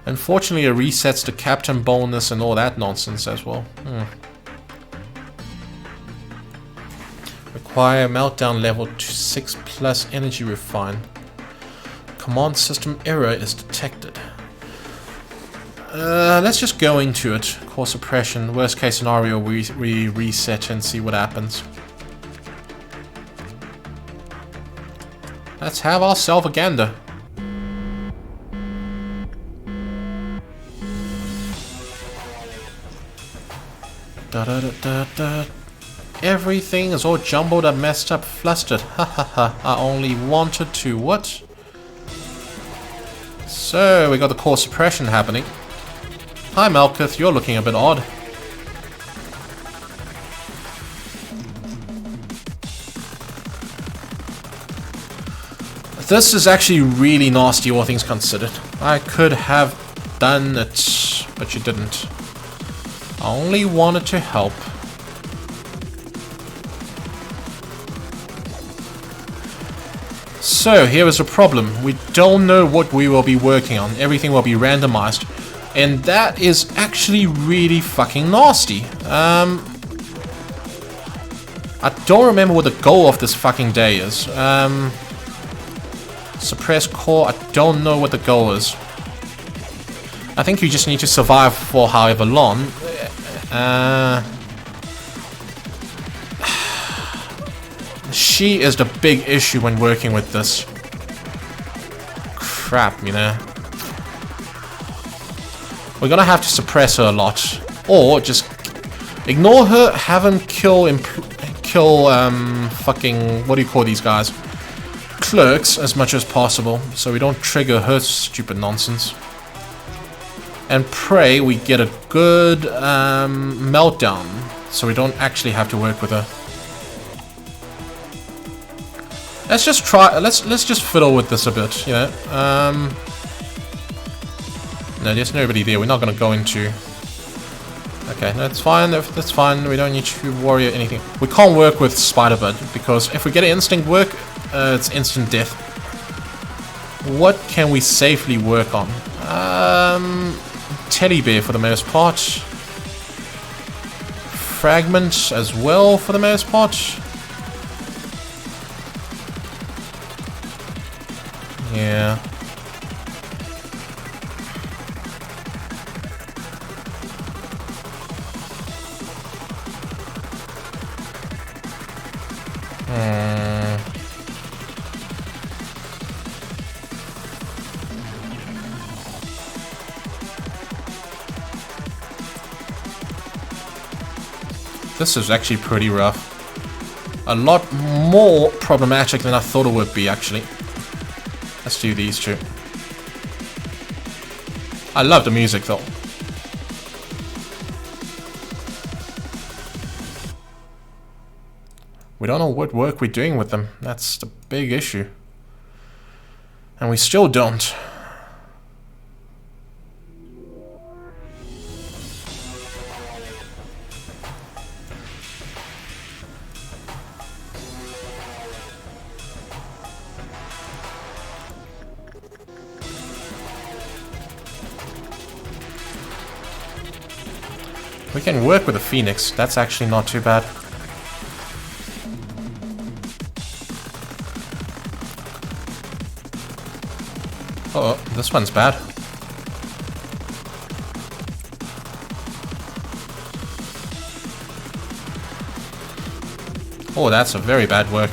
Unfortunately, it resets the captain bonus and all that nonsense as well. Require meltdown level 6 plus energy refine. Command system error is detected. Let's just go into it. Core suppression. Worst case scenario, we reset and see what happens. Let's have ourselves a gander. Da da da da da. Everything is all jumbled up, messed up, flustered. Ha ha ha. I only wanted to... What? So, we got the core suppression happening. Hi Malkuth, you're looking a bit odd. This is actually really nasty, all things considered. I could have done it, but you didn't. I only wanted to help. So, here is a problem. We don't know what we will be working on. Everything will be randomized. And that is actually really fucking nasty. I don't remember what the goal of this fucking day is. Suppress core, I don't know what the goal is. I think you just need to survive for however long. She is the big issue when working with this. Crap, you know. We're gonna have to suppress her a lot. Or just ignore her, have him kill fucking, what do you call these guys? Clerks as much as possible, so we don't trigger her stupid nonsense. And pray we get a good meltdown, so we don't actually have to work with her. Let's just try. Let's just fiddle with this a bit, you know. No, there's nobody there. We're not going to go into. Okay, that's fine. That's fine. We don't need to worry or anything. We can't work with Spider-Bud because if we get an instinct work, it's instant death. What can we safely work on? Teddy bear for the most part. Fragment as well for the most part. Yeah. This is actually pretty rough. A lot more problematic than I thought it would be, actually. Let's do these two. I love the music, though. We don't know what work we're doing with them. That's the big issue. And we still don't. We can work with a Phoenix. That's actually not too bad. Uh oh, this one's bad. Oh, that's a very bad work.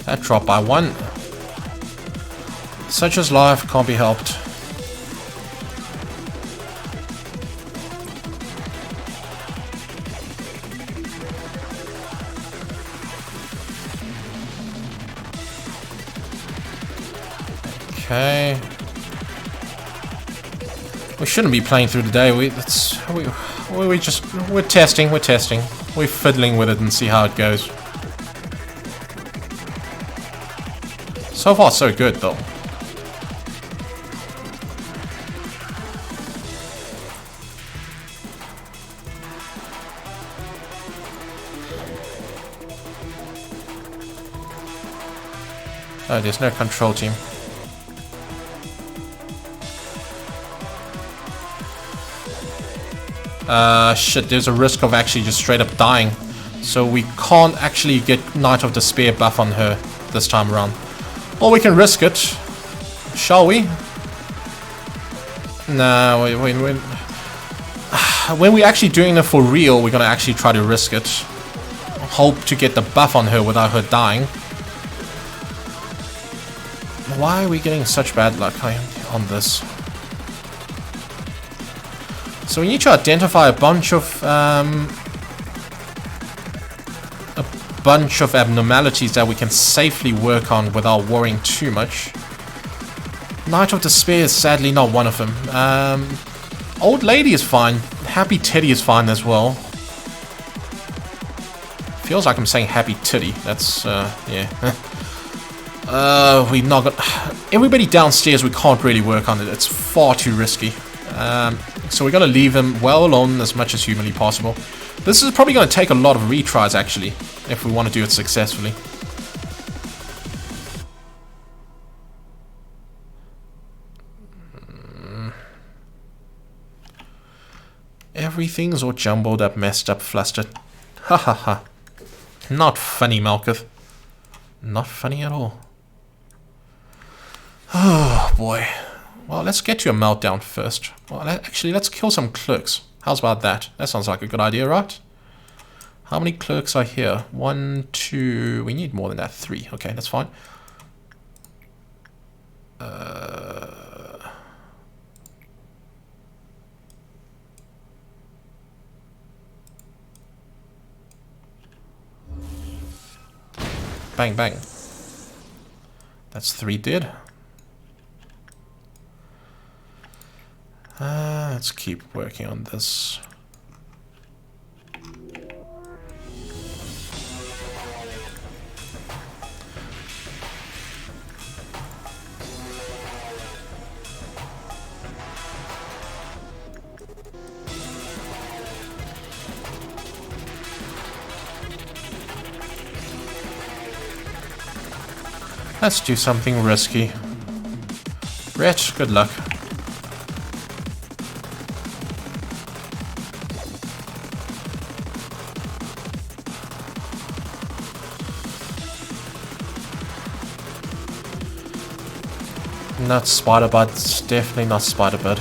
That dropped by one. Such as life, can't be helped. Okay. We shouldn't be playing through the day. We're testing. We're fiddling with it and see how it goes. So far, so good, though. Oh, there's no control team. Shit, there's a risk of actually just straight up dying. So we can't actually get Night of Despair buff on her this time around. Or we can risk it. Shall we? No, when we're actually doing it for real, we're gonna actually try to risk it. Hope to get the buff on her without her dying. Why are we getting such bad luck on this? So we need to identify a bunch of abnormalities that we can safely work on without worrying too much. Night of Despair is sadly not one of them. Old Lady is fine. Happy Teddy is fine as well. Feels like I'm saying Happy Titty. That's, yeah. We've not got... Everybody downstairs, we can't really work on it. It's far too risky. So we're going to leave them well alone as much as humanly possible. This is probably going to take a lot of retries, actually, if we want to do it successfully. Everything's all jumbled up, messed up, flustered. Ha ha ha. Not funny, Malkuth. Not funny at all. Oh, boy. Well, let's get to a meltdown first. Well, actually, let's kill some clerks. How's about that? That sounds like a good idea, right? How many clerks are here? 1, 2... We need more than that. 3. Okay, that's fine. Bang, bang. That's 3 dead. Let's keep working on this. Let's do something risky. Rich, good luck. Not spider bud, it's definitely not spider bud.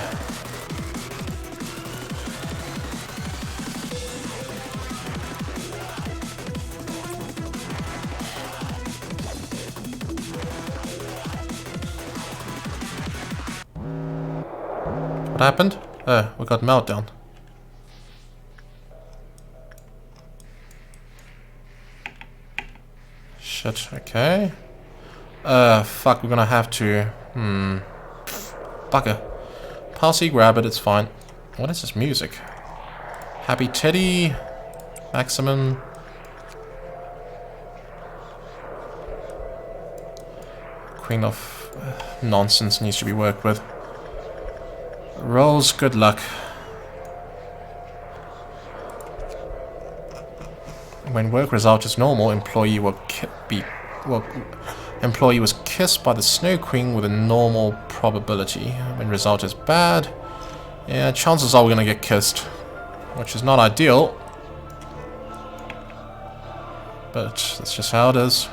What happened? Oh, we got meltdown. Shit, okay. Fuck, we're gonna have to... Bugger. Palsy, grab it, it's fine. What is this music? Happy Teddy. Maximum. Queen of nonsense needs to be worked with. Rolls, good luck. When work result is normal, employee employee was kissed by the Snow Queen with a normal probability. When result is bad, yeah, chances are we're gonna get kissed, which is not ideal, but that's just how it is.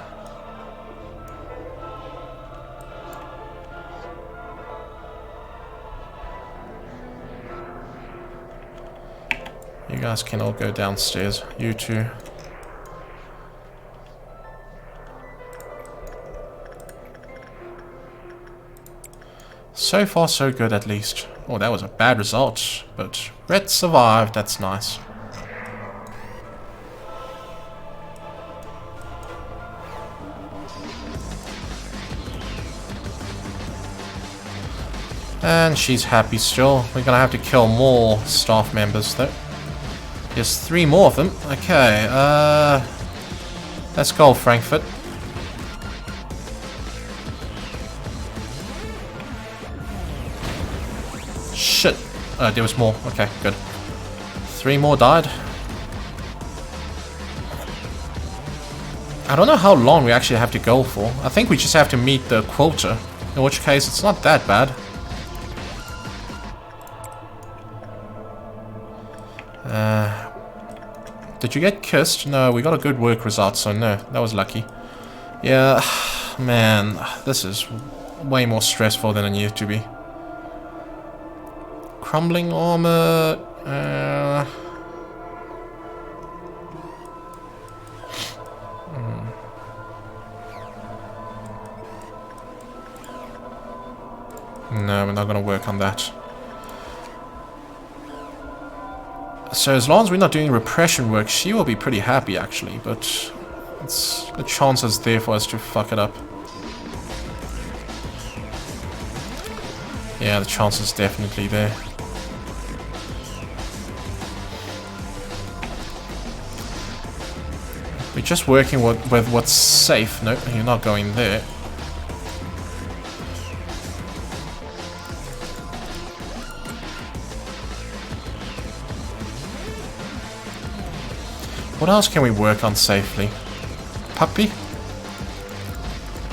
You guys can all go downstairs. You two. So far, so good at least. Oh, that was a bad result, but Red survived. That's nice. And she's happy still. We're gonna have to kill more staff members though. There's 3 more of them. Okay, let's go, Frankfurt. Shit. There was more. Okay, good. 3 more died. I don't know how long we actually have to go for. I think we just have to meet the quota. In which case, it's not that bad. Did you get kissed? No, we got a good work result, so no, that was lucky. Yeah, man, this is way more stressful than it needed to be. Crumbling armor. No, we're not gonna work on that. So as long as we're not doing repression work, she will be pretty happy actually, but it's, the chance is there for us to fuck it up. Yeah, the chance is definitely there. We're just working with what's safe. No, you're not going there. What else can we work on safely? Puppy?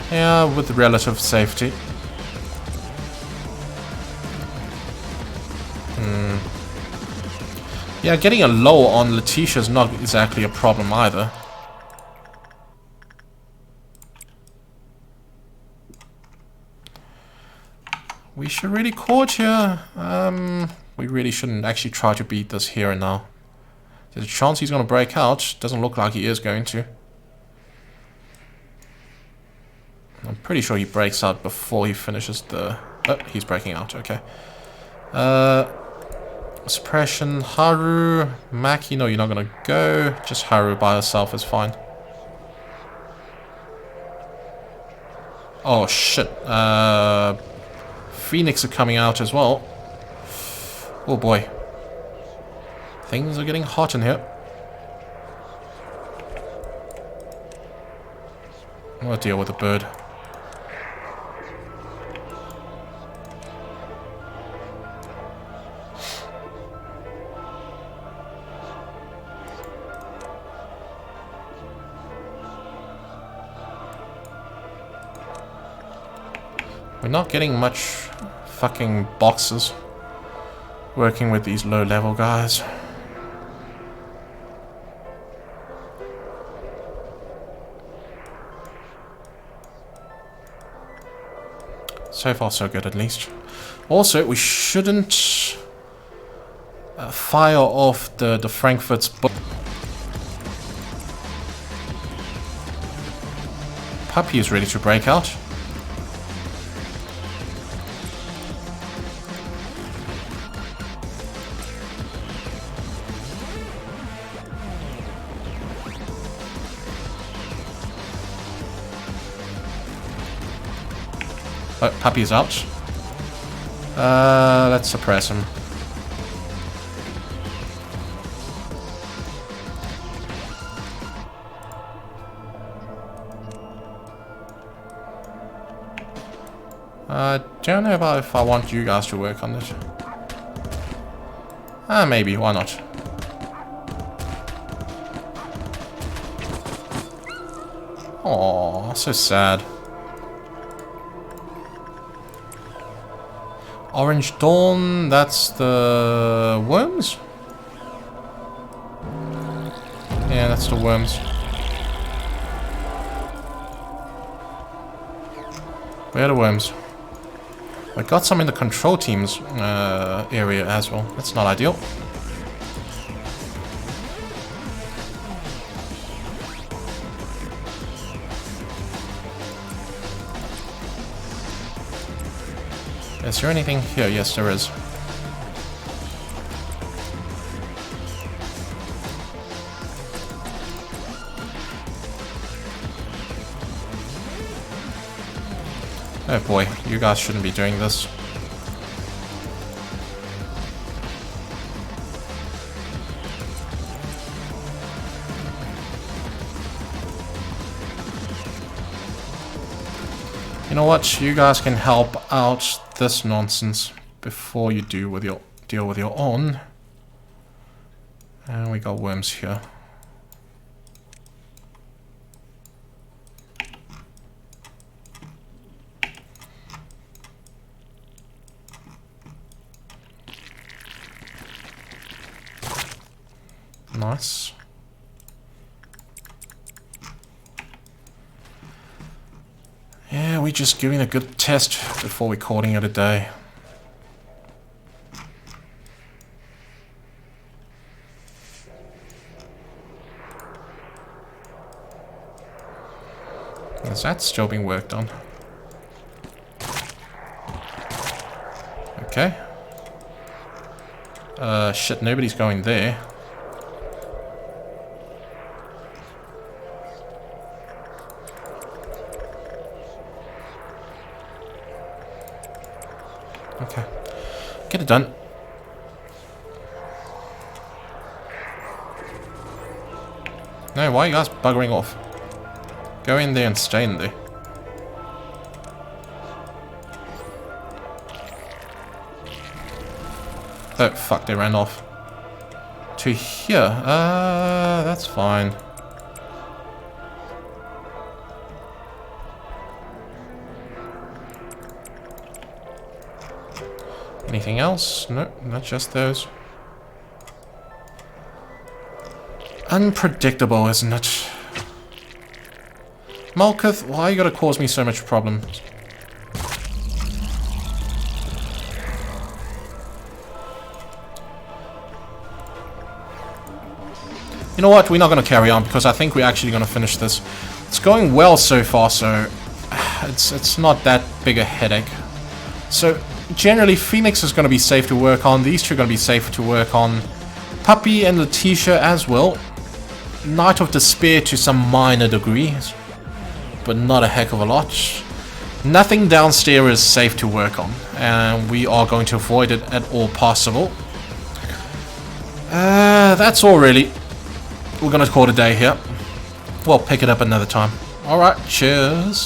Yeah, with relative safety. Yeah, getting a low on Letitia is not exactly a problem either. We should really court here. We really shouldn't actually try to beat this here and now. There's a chance he's going to break out. Doesn't look like he is going to. I'm pretty sure he breaks out before he finishes the... Oh, he's breaking out. Okay. Suppression. Haru. Maki. No, you're not going to go. Just Haru by herself is fine. Oh shit. Phoenix are coming out as well. Oh boy. Things are getting hot in here. I'll deal with the bird. We're not getting much fucking boxes working with these low level guys. So far so good at least. Also, we shouldn't fire off the Frankfurt's book. Puppy is ready to break out. Oh, Puppy's out. Let's suppress him. Don't know about if I want you guys to work on this. Maybe, why not? Aw, so sad. Orange Dawn, that's the worms? Yeah, that's the worms. Where are the worms? I got some in the control team's area as well. That's not ideal. Is there anything here? Yes, there is. Oh boy, you guys shouldn't be doing this. You know what? You guys can help out this nonsense before you deal with your own. And we got worms here. Nice. Yeah, we're just giving a good test before we're calling it a day. Is that still being worked on? Okay. Shit, nobody's going there. Okay. Get it done. No, why are you guys buggering off? Go in there and stay in there. Oh, fuck, they ran off. To here. That's fine. Anything else? No, not just those. Unpredictable, isn't it? Malkuth, why are you gonna cause me so much problems? You know what? We're not gonna carry on because I think we're actually gonna finish this. It's going well so far, so it's not that big a headache. So generally, Phoenix is gonna be safe to work on. These two are gonna be safe to work on. Puppy and Letitia as well. Knight of Despair to some minor degree, but not a heck of a lot. Nothing downstairs is safe to work on, and we are going to avoid it at all possible. That's all really. We're gonna call it a day here. We'll pick it up another time. Alright, cheers.